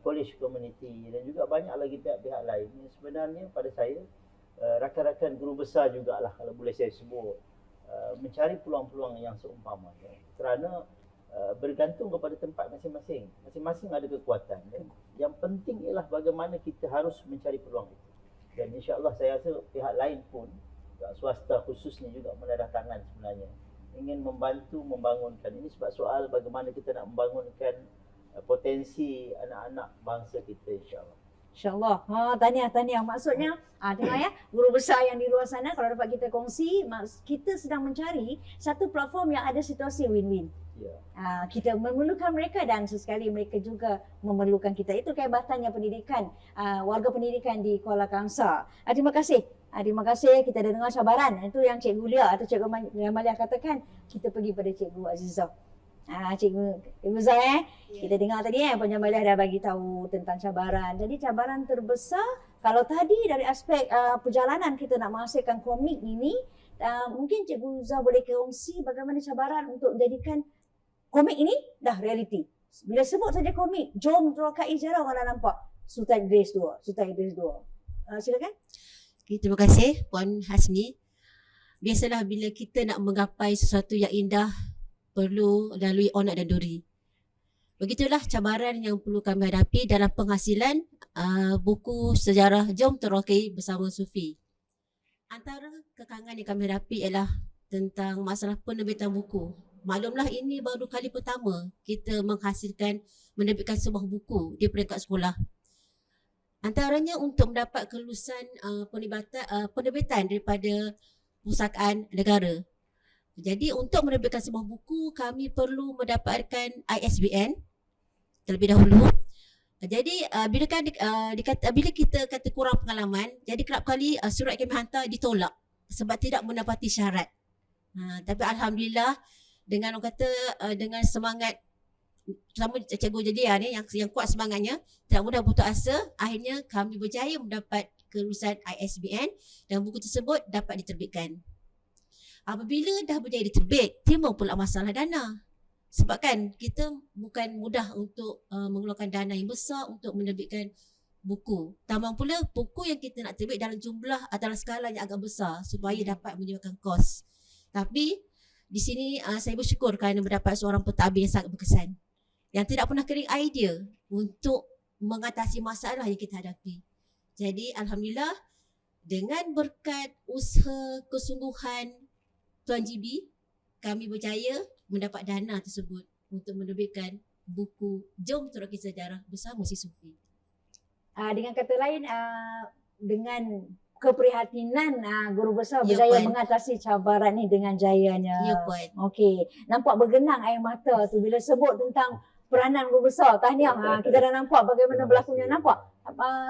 college community dan juga banyak lagi pihak-pihak lain yang sebenarnya pada saya rakan-rakan guru besar jugalah kalau boleh saya sebut. Mencari peluang-peluang yang seumpama kerana bergantung kepada tempat masing-masing. Masing-masing ada kekuatan. Yang penting ialah bagaimana kita harus mencari peluang itu. Dan insya-Allah saya rasa pihak lain pun, swasta khususnya juga menadah tangan sebenarnya. Ingin membantu membangunkan ini sebab soal bagaimana kita nak membangunkan potensi anak-anak bangsa kita insya-Allah. InsyaAllah. Tahniah. Maksudnya, tengok ya, guru besar yang di luar sana kalau dapat kita kongsi, kita sedang mencari satu platform yang ada situasi win-win. Kita memerlukan mereka dan sesekali mereka juga memerlukan kita. Itu kehebatannya pendidikan, warga pendidikan di Kuala Kangsar. Terima kasih. Terima kasih, kita dah dengar cabaran. Itu yang Cikgu Lia atau Cikgu Maliah katakan, kita pergi pada Cikgu Azizah. Cikgu Zai, kita dengar tadi Puan Maliah dah bagi tahu tentang cabaran. Jadi cabaran terbesar kalau tadi dari aspek perjalanan kita nak menghasilkan komik ini, mungkin Cikgu Zai boleh kongsi bagaimana cabaran untuk menjadikan komik ini dah realiti. Bila sebut saja komik, jom terokai jarang orang nampak Sultan Idris 2. Silakan. Okay, terima kasih Puan Hasni. Biasalah bila kita nak menggapai sesuatu yang indah, perlu lalui onak dan duri. Begitulah cabaran yang perlu kami hadapi dalam penghasilan buku sejarah Jom Terokai bersama Sufi. Antara kekangan yang kami hadapi ialah tentang masalah penerbitan buku. Maklumlah ini baru kali pertama kita menerbitkan sebuah buku di peringkat sekolah. Antaranya untuk mendapat kelulusan penerbitan daripada Pusakaan Negara. Jadi untuk menerbitkan sebuah buku, kami perlu mendapatkan ISBN terlebih dahulu. Jadi bila kita kata kurang pengalaman, jadi kerap kali surat kami hantar ditolak sebab tidak mendapati syarat. Tapi alhamdulillah dengan dengan semangat sama Cikgu Jedia ni yang kuat semangatnya, tidak mudah putus asa, akhirnya kami berjaya mendapat kelulusan ISBN dan buku tersebut dapat diterbitkan. Apabila dah berjaya diterbit, timbul pula masalah dana. Sebab kan kita bukan mudah untuk mengeluarkan dana yang besar untuk menerbitkan buku. Tambah pula buku yang kita nak terbit dalam jumlah adalah skala yang agak besar supaya dapat menyediakan kos. Tapi di sini saya bersyukur kerana mendapat seorang pentadbir yang sangat berkesan. Yang tidak pernah kering idea untuk mengatasi masalah yang kita hadapi. Jadi alhamdulillah dengan berkat usaha kesungguhan Tuan GB, kami berjaya mendapat dana tersebut untuk menerbitkan buku Jom Terokai Sejarah bersama si Sufi. Dengan kata lain, dengan keprihatinan guru besar berjaya mengatasi cabaran ni dengan jayanya. Ya, Puan. Okey, nampak bergenang air mata tu bila sebut tentang peranan guru besar. Tahniah. Kita dah nampak bagaimana berlakunya. Nampak?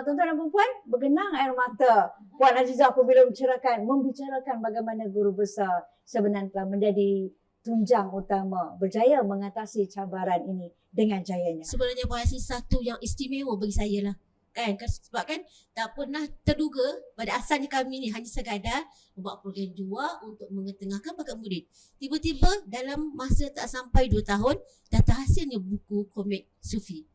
Tuan-tuan dan puan, bergenang air mata Puan Azizah apabila membicarakan bagaimana guru besar sebenarnya telah menjadi tunjang utama berjaya mengatasi cabaran ini dengan jayanya. Sebenarnya Puan Azizah satu yang istimewa bagi saya lah. Sebab kan tak pernah terduga pada asalnya kami ni hanya sekadar membuat program jua untuk mengetengahkan bakat murid. Tiba-tiba dalam masa tak sampai 2 tahun dah terhasilnya buku komik Sufi.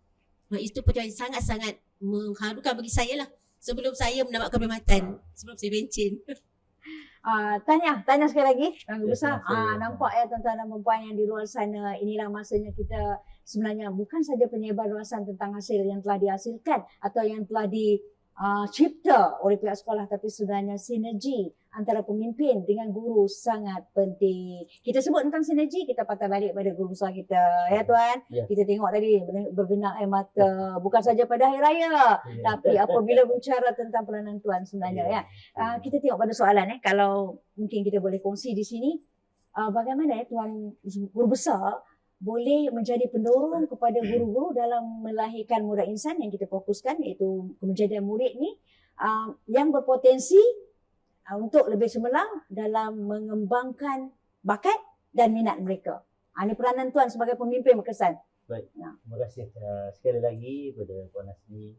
Itu perjuangan sangat-sangat mengharukan bagi saya lah sebelum saya mendapatkan perkhidmatan, sebelum saya bencin. Tanya sekali lagi Guru Besar. terima kasih. Nampak ya tuan-tuan dan puan yang di luar sana, inilah masanya kita sebenarnya bukan saja penyebar luasan tentang hasil yang telah dihasilkan atau yang telah dicipta oleh pihak sekolah, tapi sebenarnya sinergi antara pemimpin dengan guru sangat penting. Kita sebut tentang sinergi, kita patah balik pada guru besar kita, ya tuan. Ya. Kita tengok tadi berbenang air mata, bukan saja pada hari raya, Ya. tapi apabila bicara tentang peranan tuan sebenarnya, ya. Kita tengok pada soalan, kalau mungkin kita boleh kongsi di sini, bagaimana tuan guru besar boleh menjadi pendorong kepada guru-guru dalam melahirkan murid insan yang kita fokuskan, iaitu kejadian murid ni yang berpotensi untuk lebih cemerlang dalam mengembangkan bakat dan minat mereka. Ini peranan tuan sebagai pemimpin berkesan. Baik, terima kasih sekali lagi kepada Puan Hasni.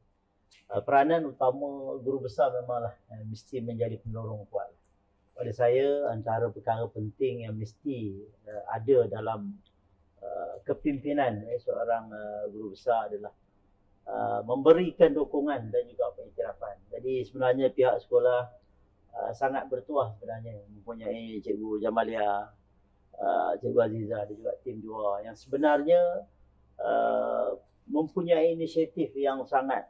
Peranan utama guru besar memanglah mesti menjadi pendorong kuat. Pada saya, antara perkara penting yang mesti ada dalam kepimpinan seorang guru besar adalah memberikan dukungan dan juga pengiktirafan. Jadi sebenarnya pihak sekolah sangat bertuah sebenarnya mempunyai Cikgu Jamalia, Cikgu Aziza dan juga tim dua yang sebenarnya mempunyai inisiatif yang sangat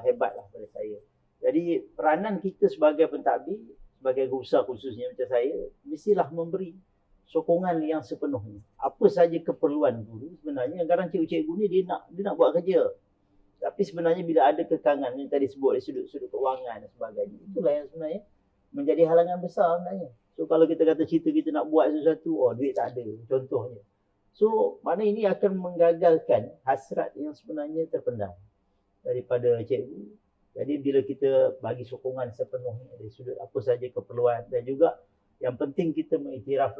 hebatlah pada saya. Jadi peranan kita sebagai pentadbir, sebagai guru besar khususnya macam saya, mestilah memberi sokongan yang sepenuhnya. Apa saja keperluan guru sebenarnya, kadang cikgu-cikgu ni dia nak buat kerja. Tapi sebenarnya bila ada kekangan yang tadi sebut dari sudut-sudut kewangan dan sebagainya, itulah yang sebenarnya menjadi halangan besar sebenarnya. So kalau kita kata cerita kita nak buat sesuatu, duit tak ada contohnya. So mana ini akan menggagalkan hasrat yang sebenarnya terpendam daripada cikgu. Jadi bila kita bagi sokongan sepenuhnya dari sudut apa saja keperluan, dan juga yang penting kita mengiktiraf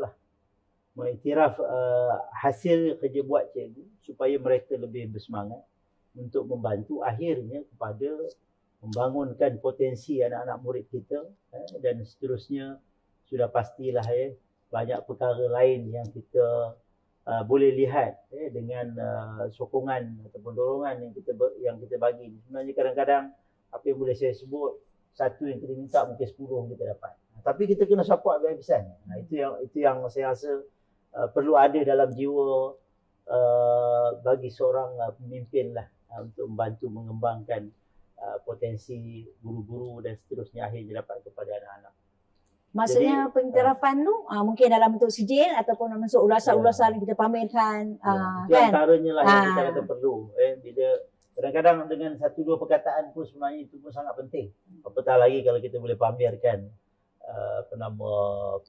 hasil kerja buat cikgu supaya mereka lebih bersemangat untuk membantu akhirnya kepada membangunkan potensi anak-anak murid kita, dan seterusnya sudah pastilah banyak perkara lain yang kita boleh lihat dengan sokongan ataupun dorongan yang kita bagi. Sebenarnya kadang-kadang apa yang boleh saya sebut, satu yang kita minta mungkin 10 kita dapat. Tapi kita kena support habis-habisan. Itu yang saya rasa perlu ada dalam jiwa bagi seorang pemimpin lah, untuk membantu mengembangkan potensi guru-guru dan seterusnya akhirnya dapat kepada anak-anak. Maksudnya pengiktirafan tu mungkin dalam bentuk sijil ataupun dalam bentuk ulasan-ulasan yang kita pamerkan, itu kan? antaranya lah yang kita kata perlu. Bila kadang-kadang dengan 1-2 perkataan pun sebenarnya itu pun sangat penting. Apatah lagi kalau kita boleh pamerkan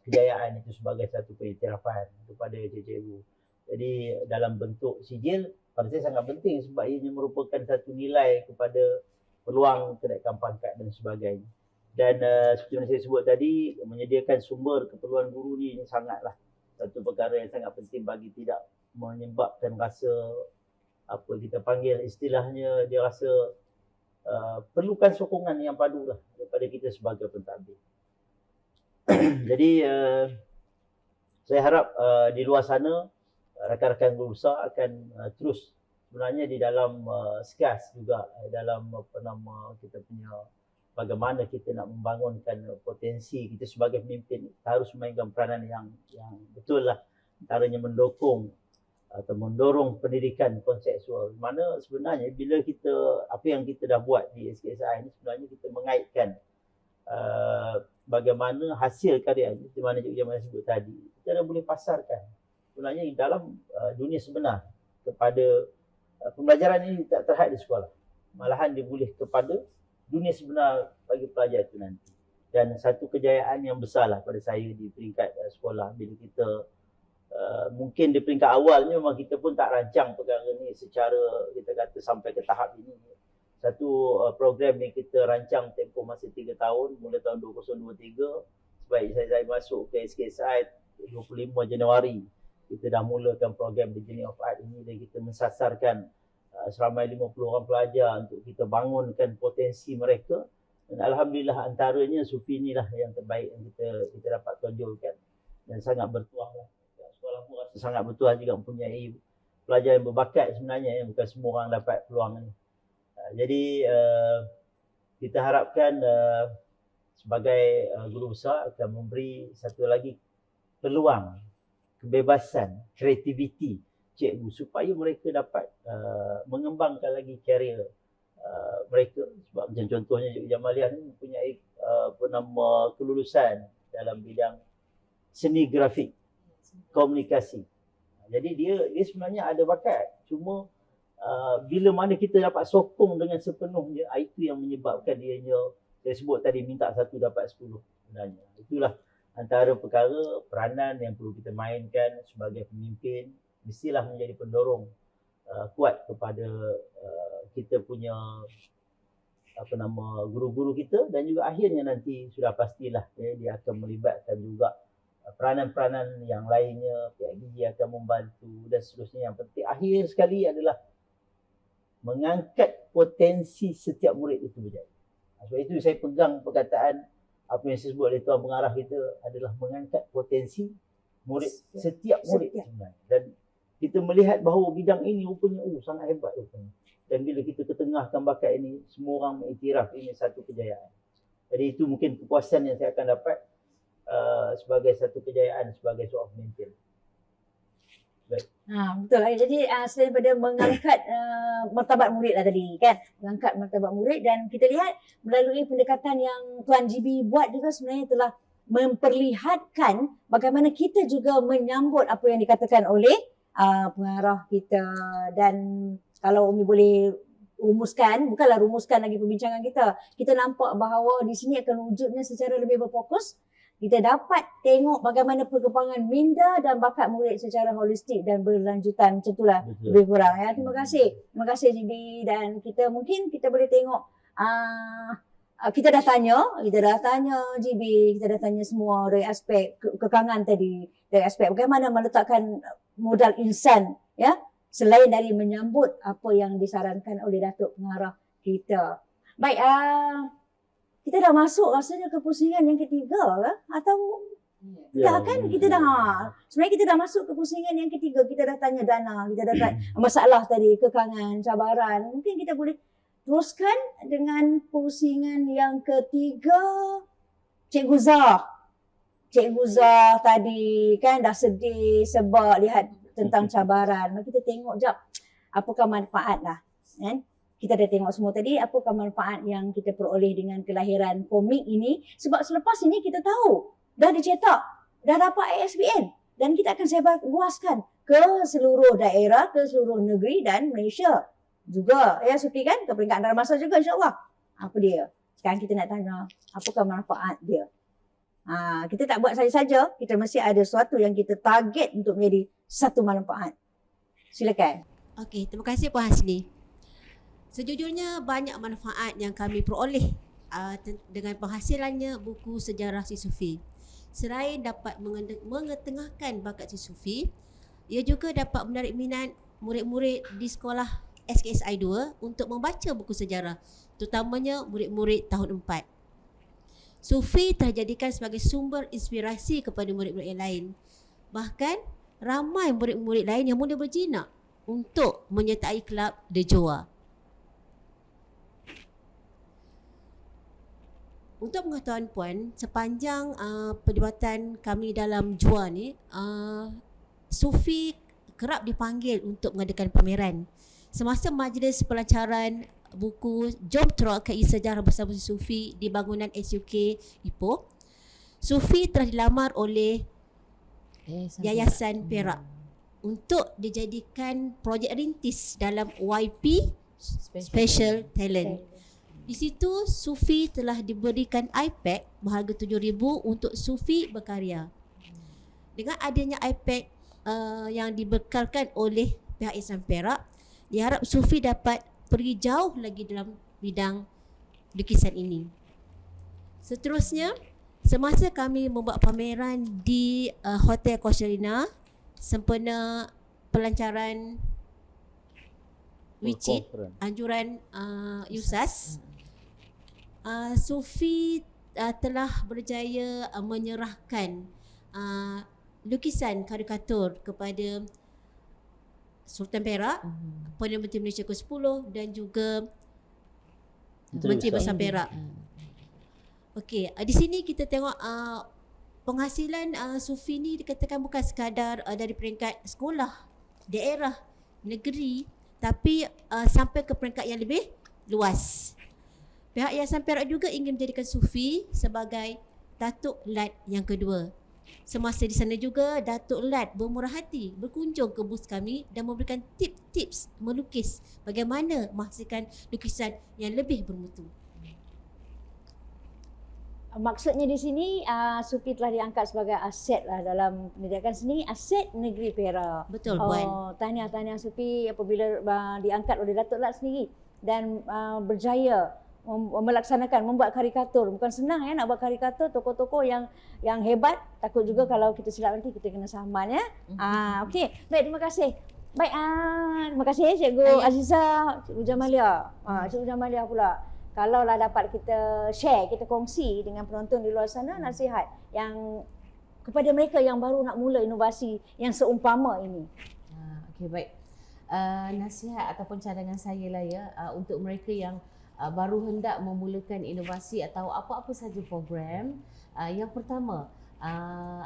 kejayaan itu sebagai satu pengiktirafan kepada cikgu. Jadi dalam bentuk sijil pada saya sangat penting sebab ianya merupakan satu nilai kepada peluang kenaikan pangkat dan sebagainya. Dan seperti yang saya sebut tadi, menyediakan sumber keperluan guru ni sangatlah satu perkara yang sangat penting bagi tidak menyebabkan rasa apa kita panggil istilahnya, dia rasa perlukan sokongan yang padu lah daripada kita sebagai pentadbir. Jadi saya harap di luar sana rakan-rakan guru besar akan terus sebenarnya di dalam SKAS juga, dalam kita punya bagaimana kita nak membangunkan potensi kita sebagai pemimpin, kita harus memainkan peranan yang betul lah, antaranya mendukung atau mendorong pendidikan konseptual. Mana sebenarnya bila kita, apa yang kita dah buat di SKSI ni sebenarnya kita mengaitkan bagaimana hasil karya ni, di mana Cikgu Jamal sebut tadi, kita dah boleh pasarkan sebenarnya dalam dunia sebenar kepada pembelajaran ini tak terhad di sekolah. Malahan dia boleh kepada dunia sebenar bagi pelajar itu nanti. Dan satu kejayaan yang besarlah pada saya di peringkat sekolah bila kita mungkin di peringkat awalnya memang kita pun tak rancang perkara ni secara kita kata sampai ke tahap ini. Satu program yang kita rancang tempoh masa 3 tahun mulai tahun 2023 sebab saya masuk ke SKSI 25 Januari. Kita dah mulakan program The Journey of Art ini dan kita mensasarkan seramai 50 orang pelajar untuk kita bangunkan potensi mereka. Dan alhamdulillah antaranya Sufi inilah yang terbaik yang kita dapat tonjolkan dan sangat bertuah lah. Sekolah pun rasa sangat bertuah juga mempunyai pelajar yang berbakat sebenarnya, yang bukan semua orang dapat peluang ini. Jadi kita harapkan sebagai guru besar akan memberi satu lagi peluang, kebebasan, kreativiti cikgu supaya mereka dapat mengembangkan lagi karier mereka. Sebab macam contohnya Cikgu Jamaliah ni mempunyai kelulusan dalam bidang seni grafik, komunikasi. Jadi dia sebenarnya ada bakat. Cuma bila mana kita dapat sokong dengan sepenuhnya, itu yang menyebabkan dianya, saya sebut tadi, minta 1 dapat 10 sebenarnya. Itulah antara perkara peranan yang perlu kita mainkan sebagai pemimpin. Mestilah menjadi pendorong kuat kepada kita punya guru-guru kita, dan juga akhirnya nanti sudah pastilah dia akan melibatkan juga peranan-peranan yang lainnya, pihak gigi akan membantu dan seterusnya. Yang penting akhir sekali adalah mengangkat potensi setiap murid itu berjaya. Sebab itu saya pegang perkataan apa yang saya sebut oleh Tuan Pengarah kita adalah mengangkat potensi murid, setiap murid sebenarnya. Dan kita melihat bahawa bidang ini rupanya sangat hebat rupanya. Dan bila kita ketengahkan bakat ini, semua orang mengiktiraf ini satu kejayaan. Jadi itu mungkin kepuasan yang saya akan dapat sebagai satu kejayaan sebagai seorang pemimpin. Baik. Betul lah. Jadi selain daripada mengangkat martabat murid lah tadi kan, mengangkat martabat murid, dan kita lihat melalui pendekatan yang Tuan GB buat juga sebenarnya telah memperlihatkan bagaimana kita juga menyambut apa yang dikatakan oleh pengarah kita. Dan kalau Umi boleh rumuskan, bukanlah rumuskan lagi perbincangan kita nampak bahawa di sini akan wujudnya secara lebih berfokus. Kita dapat tengok bagaimana perkembangan minda dan bakat murid secara holistik dan berlanjutan. Macam itulah lebih kurang ya. Terima kasih GB, dan kita boleh tengok kita dah tanya GB, kita dah tanya semua dari aspek kekangan tadi, dari aspek bagaimana meletakkan modal insan ya, selain dari menyambut apa yang disarankan oleh Datuk Pengarah kita. Baik, kita dah masuk rasanya ke pusingan yang ketiga ke? Atau dah kan kita dah, sebenarnya kita dah masuk ke pusingan yang ketiga. Kita dah tanya dana, kita dah tanya masalah tadi, kekangan, cabaran. Mungkin kita boleh teruskan dengan pusingan yang ketiga. Cikgu Zah tadi kan dah sedih sebab lihat tentang cabaran. Mari kita tengok jap apakah manfaat lah kan. Kita dah tengok semua tadi apakah manfaat yang kita peroleh dengan kelahiran komik ini. Sebab selepas ini kita tahu dah dicetak, dah dapat ISBN, dan kita akan sebar luaskan ke seluruh daerah, ke seluruh negeri dan Malaysia juga ya Sufi kan, ke peringkat antarabangsa juga insyaAllah. Apa dia? Sekarang kita nak tanya apakah manfaat dia. Kita tak buat saja-saja, kita mesti ada sesuatu yang kita target untuk menjadi satu manfaat. Silakan. Okey, terima kasih Puan Hasni. Sejujurnya banyak manfaat yang kami peroleh dengan penghasilannya buku sejarah si Sufi. Selain dapat mengetengahkan bakat si Sufi, ia juga dapat menarik minat murid-murid di sekolah SKSI 2 untuk membaca buku sejarah, terutamanya murid-murid tahun 4. Sufi terjadikan sebagai sumber inspirasi kepada murid-murid yang lain. Bahkan ramai murid-murid lain yang mula berjinak untuk menyertai kelab The Joa. Untuk pengetahuan Puan, sepanjang perlibatan kami dalam Joa ni, Sufi kerap dipanggil untuk mengadakan pameran. Semasa majlis pelancaran buku Jom Terokai Sejarah Bersama Sufi di bangunan SUK Ipoh, Sufi telah dilamar oleh Yayasan Perak untuk dijadikan projek rintis dalam YP Special Talent. Di situ Sufi telah diberikan iPad berharga RM7,000 untuk Sufi berkarya. Dengan adanya iPad yang dibekalkan oleh pihak Yayasan Perak, diharap Sufi dapat pergi jauh lagi dalam bidang lukisan ini. Seterusnya, semasa kami membuat pameran di Hotel Kosherina sempena pelancaran WICIT, anjuran USAS, Sufi telah berjaya menyerahkan lukisan karikatur kepada Sultan Perak, Perdana Menteri Malaysia ke-10 dan juga Menteri Besar Perak. Okey, di sini kita tengok penghasilan Sufi ni dikatakan bukan sekadar dari peringkat sekolah, daerah, negeri, tapi sampai ke peringkat yang lebih luas. Pihak Yayasan Perak juga ingin menjadikan Sufi sebagai Datuk Lat yang kedua. Semasa di sana juga, Datuk Lat bermurah hati berkunjung ke bus kami dan memberikan tips-tips melukis bagaimana menghasilkan lukisan yang lebih bermutu. Maksudnya di sini Sufi telah diangkat sebagai aset lah dalam pendidikan seni, aset negeri Perak. Betul, Puan. Tahniah Sufi apabila diangkat oleh Datuk Lat sendiri dan berjaya melaksanakan, membuat karikatur. Bukan senang nak buat karikatur, tokoh-tokoh yang hebat. Takut juga kalau kita silap nanti kita kena saman ya. Okey, baik, terima kasih. Baik, terima kasih Cikgu Azizah, Cikgu Jamalia. Cikgu Jamalia pula. Kalaulah dapat kita share, kita kongsi dengan penonton di luar sana nasihat yang kepada mereka yang baru nak mula inovasi yang seumpama ini. Okey, baik. Nasihat ataupun cadangan saya lah ya, untuk mereka yang baru hendak memulakan inovasi atau apa-apa saja program. Yang pertama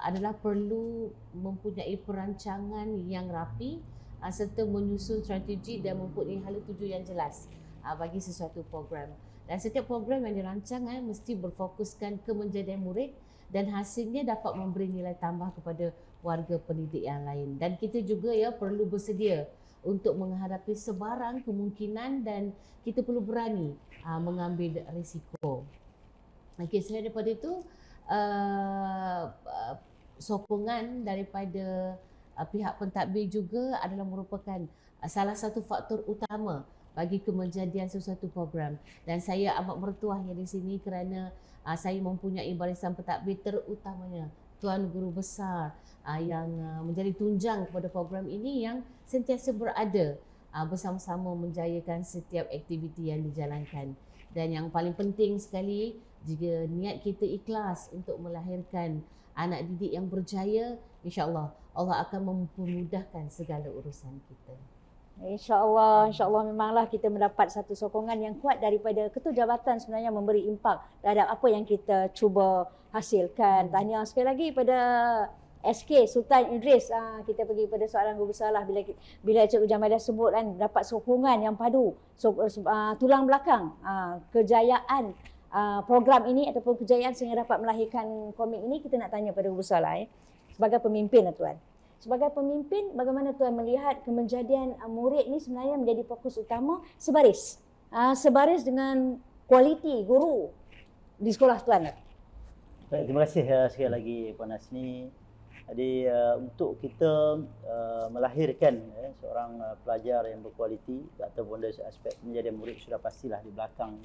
adalah perlu mempunyai perancangan yang rapi serta menyusun strategi dan mempunyai hala tuju yang jelas bagi sesuatu program. Dan setiap program yang dirancang mesti berfokuskan kemenjadian murid dan hasilnya dapat memberi nilai tambah kepada warga pendidik yang lain. Dan kita juga ya perlu bersedia untuk menghadapi sebarang kemungkinan dan kita perlu berani mengambil risiko. Okey, selain daripada itu, sokongan daripada pihak pentadbir juga adalah merupakan salah satu faktor utama bagi kemenjadian sesuatu program. Dan saya amat mertuahnya di sini kerana saya mempunyai barisan pentadbir terutamanya Tuan Guru Besar yang menjadi tunjang kepada program ini yang sentiasa berada bersama-sama menjayakan setiap aktiviti yang dijalankan. Dan yang paling penting sekali, jika niat kita ikhlas untuk melahirkan anak didik yang berjaya, insya-Allah Allah akan memudahkan segala urusan kita. InsyaAllah memanglah kita mendapat satu sokongan yang kuat daripada Ketua Jabatan sebenarnya memberi impak terhadap apa yang kita cuba hasilkan. Tahniah sekali lagi pada SK Sultan Idris. Kita pergi pada soalan guru besar lah bila Cikgu Jamalia sebut kan dapat sokongan yang padu, tulang belakang kejayaan program ini ataupun kejayaan sehingga dapat melahirkan komik ini. Kita nak tanya pada guru besar lah sebagai pemimpin lah Tuan. Sebagai pemimpin, bagaimana Tuan melihat kemenjadian murid ini sebenarnya menjadi fokus utama sebaris dengan kualiti guru di sekolah Tuan? Baik, terima kasih sekali lagi Puan Hasni. Jadi untuk kita melahirkan seorang pelajar yang berkualiti ataupun dari aspek menjadi murid, sudah pastilah di belakang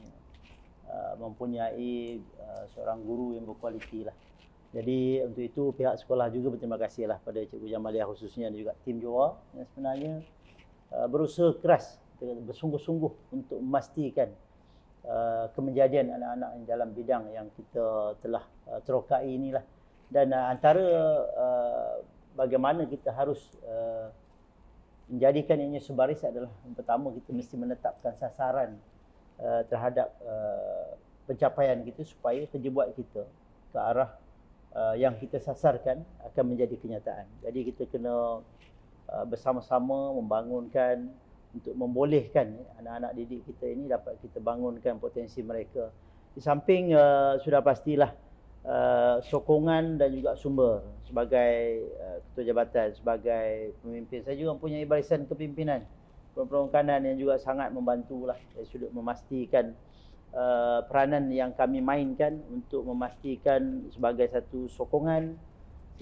mempunyai seorang guru yang berkualiti lah. Jadi untuk itu pihak sekolah juga berterima kasihlah pada Cikgu Jamalia khususnya dan juga tim Johor yang sebenarnya berusaha keras, bersungguh-sungguh untuk memastikan kemenjadian anak-anak dalam bidang yang kita telah terokai inilah. Dan antara bagaimana kita harus menjadikan ini sebaris adalah yang pertama, kita mesti menetapkan sasaran terhadap pencapaian kita supaya kerja buat kita ke arah yang kita sasarkan akan menjadi kenyataan. Jadi kita kena bersama-sama membangunkan untuk membolehkan anak-anak didik kita ini dapat kita bangunkan potensi mereka. Di samping sudah pastilah sokongan dan juga sumber sebagai ketua jabatan, sebagai pemimpin. Saya juga mempunyai barisan kepimpinan perunkanan yang juga sangat membantulah dari sudut memastikan peranan yang kami mainkan untuk memastikan sebagai satu sokongan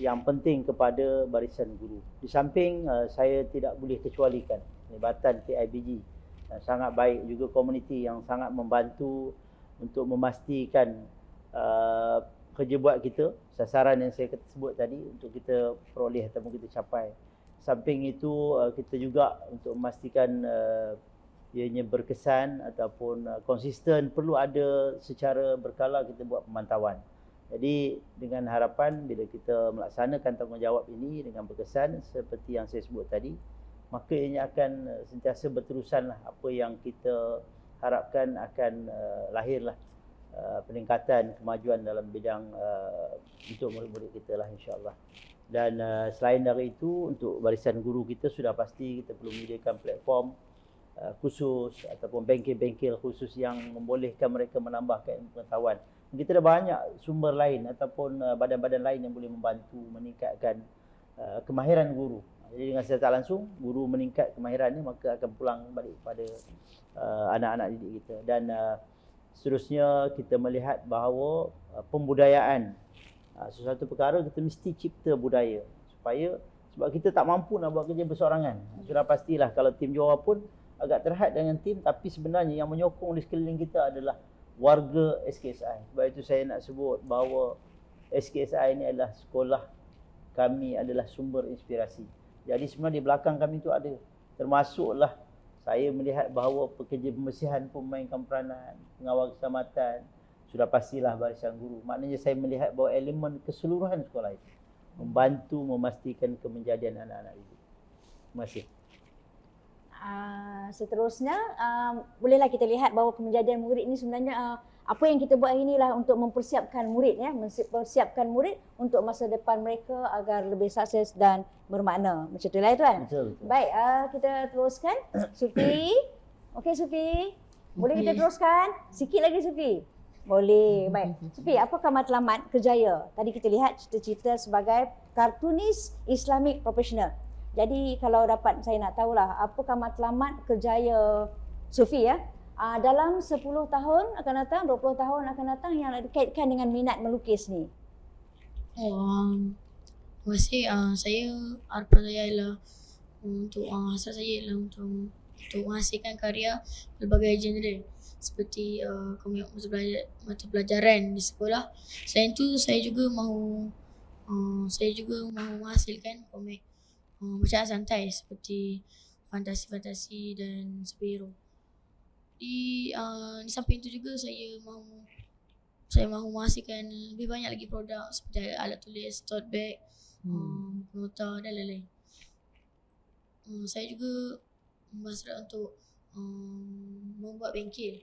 yang penting kepada barisan guru. Di samping saya tidak boleh kecualikan Jabatan KIBG sangat baik, juga komuniti yang sangat membantu untuk memastikan kerja buat kita, sasaran yang saya sebut tadi untuk kita peroleh ataupun kita capai. Samping itu kita juga untuk memastikan ianya berkesan ataupun konsisten, perlu ada secara berkala kita buat pemantauan. Jadi dengan harapan bila kita melaksanakan tanggungjawab ini dengan berkesan seperti yang saya sebut tadi, maka ianya akan sentiasa berterusanlah apa yang kita harapkan akan lahirlah peningkatan kemajuan dalam bidang untuk murid-murid kita lah, insya-Allah. Dan selain dari itu, untuk barisan guru kita sudah pasti kita perlu menyediakan platform khusus ataupun bengkel-bengkel khusus yang membolehkan mereka menambahkan pengetahuan. Kita ada banyak sumber lain ataupun badan-badan lain yang boleh membantu meningkatkan kemahiran guru. Jadi dengan secara tak langsung, guru meningkat kemahirannya, maka akan pulang balik kepada anak-anak didik kita. Dan seterusnya kita melihat bahawa pembudayaan, sesuatu perkara kita mesti cipta budaya sebab kita tak mampu nak buat kerja bersorangan. Sudah pastilah kalau tim juara pun agak terhad dengan tim, tapi sebenarnya yang menyokong di sekeliling kita adalah warga SKSI. Sebab itu saya nak sebut bahawa SKSI ini adalah sekolah kami, adalah sumber inspirasi. Jadi sebenarnya di belakang kami itu ada, termasuklah saya melihat bahawa pekerja pembersihan pun memainkan peranan, pengawal keselamatan, sudah pastilah barisan guru. Maknanya saya melihat bahawa elemen keseluruhan sekolah itu membantu memastikan kemenjadian anak-anak itu. Terima kasih. Seterusnya, bolehlah kita lihat bahawa kemenjadian murid ini sebenarnya apa yang kita buat hari ini lah untuk mempersiapkan murid, mempersiapkan murid untuk masa depan mereka agar lebih sukses dan bermakna. Macam itulah itu kan? Betul. Baik, kita teruskan. Sufi. Okey Sufi. Boleh kita teruskan? Sikit lagi Sufi. Boleh. Baik. Sufi, apakah matlamat kerjaya? Tadi kita lihat cita-cita sebagai kartunis Islamic professional. Jadi kalau dapat saya nak tahulah apakah matlamat kerjaya Sufi ya? Dalam 10 tahun akan datang, 20 tahun akan datang yang dikaitkan dengan minat melukis ni. Terima kasih. Saya harapan saya ialah untuk hasrat saya ialah untuk menghasilkan karya pelbagai genre seperti komik mata pelajaran di sekolah. Selain itu saya juga mahu menghasilkan komik bacaan santai seperti fantasi-fantasi dan superhero. Di samping itu juga saya mahu menghasilkan lebih banyak lagi produk seperti alat tulis, tote bag, nota dan lain-lain. Saya juga berhasrat untuk membuat bengkel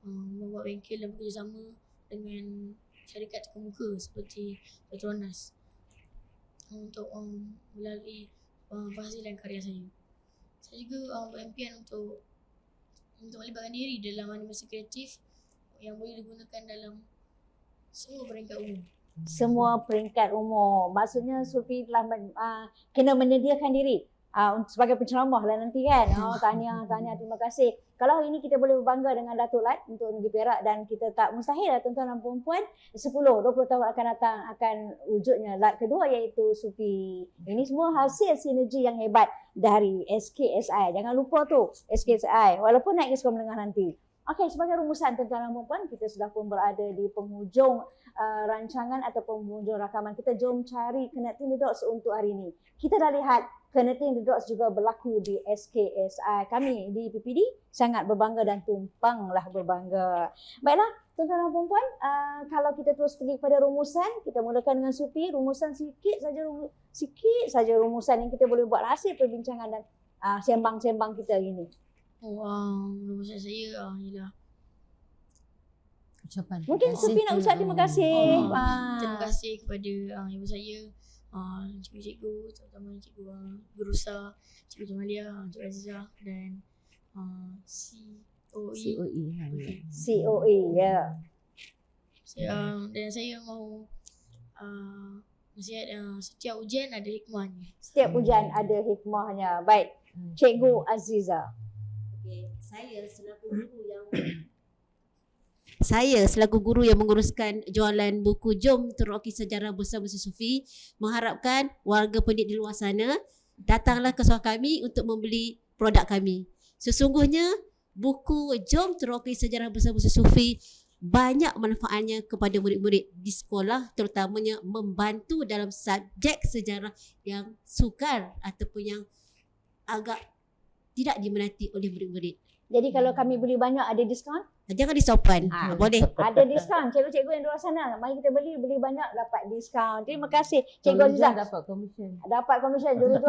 dan bekerjasama dengan syarikat terkemuka seperti Petronas untuk melalui penghasilan karya saya. Saya juga berimpian untuk melibatkan diri dalam animasi kreatif yang boleh digunakan dalam semua peringkat umur. Semua peringkat umur. Maksudnya Sufi telah kena menyediakan diri sebagai penceramah lah nanti kan. Tahniah, terima kasih. Kalau hari ini kita boleh berbangga dengan Datuk Lat untuk Negeri Perak, dan kita tak mustahil lah tuan-tuan dan perempuan 10-20 tahun akan datang akan wujudnya Lat kedua iaitu Sufi. Ini semua hasil sinergi yang hebat dari SKSI. Jangan lupa tu SKSI walaupun naik ke sekolah menengah nanti. Okey, sebagai rumusan tuan-tuan dan perempuan, kita sudah pun berada di penghujung rancangan ataupun penghujung rakaman kita. Jom cari Connecting the Dots untuk hari ini. Kita dah lihat Connecting the Dots juga berlaku di SKSI. Kami di PPD sangat berbangga dan tumpanglah berbangga. Baiklah, tuan-tuan dan perempuan, kalau kita terus pergi kepada rumusan, kita mulakan dengan Sufi. Rumusan sikit saja rumusan yang kita boleh buat hasil perbincangan dan sembang-sembang kita hari ini. Rumusan saya ialah Ucapan. Mungkin Sufi nak ucap terima kasih. Terima kasih kepada ibu saya, cikgu-cikgu, terutama cikgu Gurusa, cikgu Jamalia, cikgu Azizah dan COE ya. Dan saya mahu setiap ujian ada hikmahnya. Setiap ujian ada hikmahnya. Baik, Cikgu Azizah. Saya selaku guru yang menguruskan jualan buku Jom Teroki Sejarah Bersama Sufi mengharapkan warga pendidik di luar sana datanglah ke sekolah kami untuk membeli produk kami. Sesungguhnya buku Jom Teroki Sejarah Bersama Sufi banyak manfaatnya kepada murid-murid di sekolah, terutamanya membantu dalam subjek sejarah yang sukar ataupun yang agak tidak diminati oleh murid-murid. Jadi kalau kami beli banyak ada diskaun? Jangan disopan. Boleh. Ada diskaun. Cikgu-cikgu yang di luar sana, mari kita beli banyak dapat diskaun. Terima kasih Cikgu Azizah. Dapat komisen. Dapat komisen jual.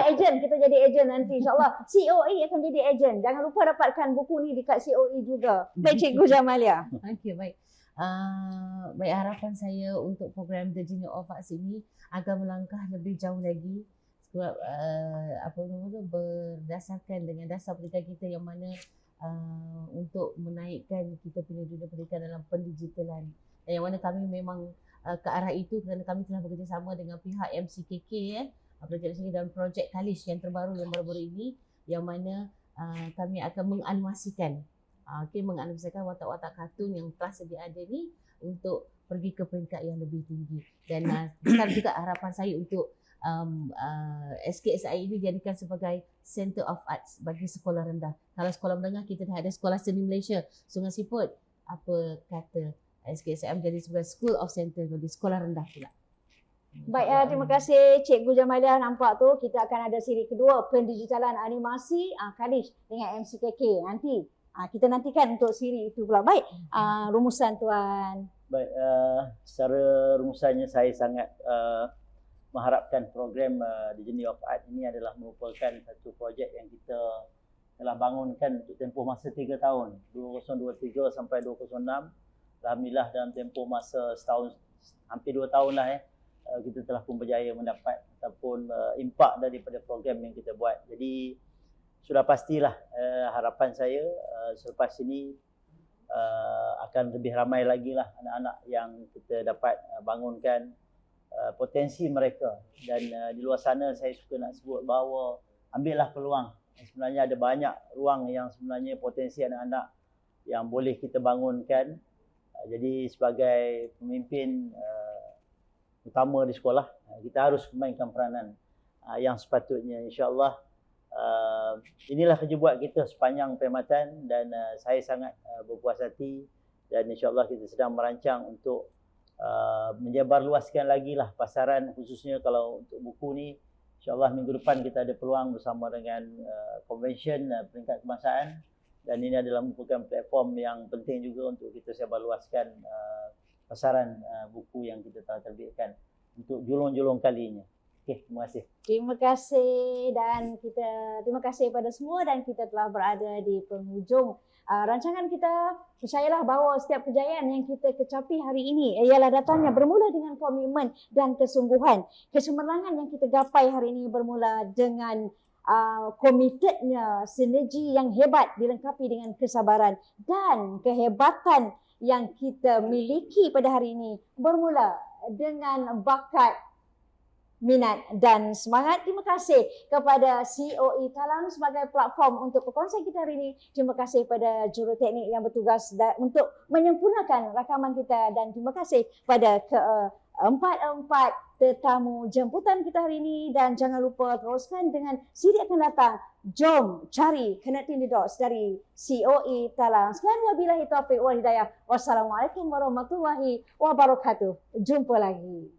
Ejen, kita jadi ejen nanti insya-Allah. COE akan jadi ejen. Jangan lupa dapatkan buku ni dekat COE juga. Baik Cikgu Jamalia. Okey, baik. Baik, harapan saya untuk program The Journey of Arts ini agar melangkah lebih jauh lagi sebab apa nama tu, berdasarkan dengan dasar pendidikan kita yang mana untuk menaikkan kita punya dunia pendidikan dalam pendigitalan, dan yang mana kami memang ke arah itu kerana kami telah bekerjasama dengan pihak MCKK projek sini dan projek Kalish yang terbaru yang baru-baru ini, yang mana kami akan menganimasikan menganimasikan watak-watak kartun yang telah sedia ada ni untuk pergi ke peringkat yang lebih tinggi. Dan besar juga harapan saya untuk SKSI ini dijadikan sebagai Center of Arts bagi sekolah rendah. Kalau sekolah menengah kita dah ada Sekolah Seni Malaysia Sungai Siput, apa kata SKSI menjadi sebagai School of Center bagi sekolah rendah pula. Baik, terima kasih Cikgu Jamaliah. Nampak tu kita akan ada siri kedua pendigitalan animasi Kalish dengan MCKK. Nanti kita nantikan untuk siri itu pula. Baik, rumusan Tuan. Baik, secara rumusannya saya sangat mengharapkan program The Journey of Art ini adalah merupakan satu projek yang kita telah bangunkan untuk tempoh masa 3 tahun, 2023 sampai 2026. Alhamdulillah dalam tempoh masa setahun, hampir 2 tahun lah kita telah pun berjaya mendapat ataupun impak daripada program yang kita buat. Jadi sudah pastilah harapan saya selepas ini akan lebih ramai lagi lah anak-anak yang kita dapat bangunkan potensi mereka. Dan di luar sana saya suka nak sebut bahawa ambillah peluang. Sebenarnya ada banyak ruang yang sebenarnya potensi anak-anak yang boleh kita bangunkan. Jadi sebagai pemimpin utama di sekolah, kita harus memainkan peranan yang sepatutnya. InsyaAllah inilah kerja buat kita sepanjang perkhidmatan, dan saya sangat berpuas hati, dan insyaAllah kita sedang merancang untuk menyebarluaskan lagi lah pasaran, khususnya kalau untuk buku ni. InsyaAllah minggu depan kita ada peluang bersama dengan Convention Peringkat Kebangsaan, dan ini adalah merupakan platform yang penting juga untuk kita sebarluaskan pasaran buku yang kita telah terbitkan untuk julung-julung kalinya. Okey, terima kasih. Terima kasih, dan terima kasih kepada semua, dan kita telah berada di penghujung rancangan kita. Percayalah bahawa setiap kejayaan yang kita kecapi hari ini ialah datangnya bermula dengan komitmen dan kesungguhan. Kecemerlangan yang kita gapai hari ini bermula dengan komitednya sinergi yang hebat dilengkapi dengan kesabaran, dan kehebatan yang kita miliki pada hari ini bermula dengan bakat, minat dan semangat. Terima kasih kepada COE Talang sebagai platform untuk perkongsian kita hari ini. Terima kasih kepada juruteknik yang bertugas untuk menyempurnakan rakaman kita, dan terima kasih pada keempat tetamu jemputan kita hari ini. Dan jangan lupa teruskan dengan siri akan datang. Jom cari Connecting the Dots dari COE Talang. Sekian, wabillahi taufiq wal hidayah. Wassalamualaikum warahmatullahi wabarakatuh. Jumpa lagi.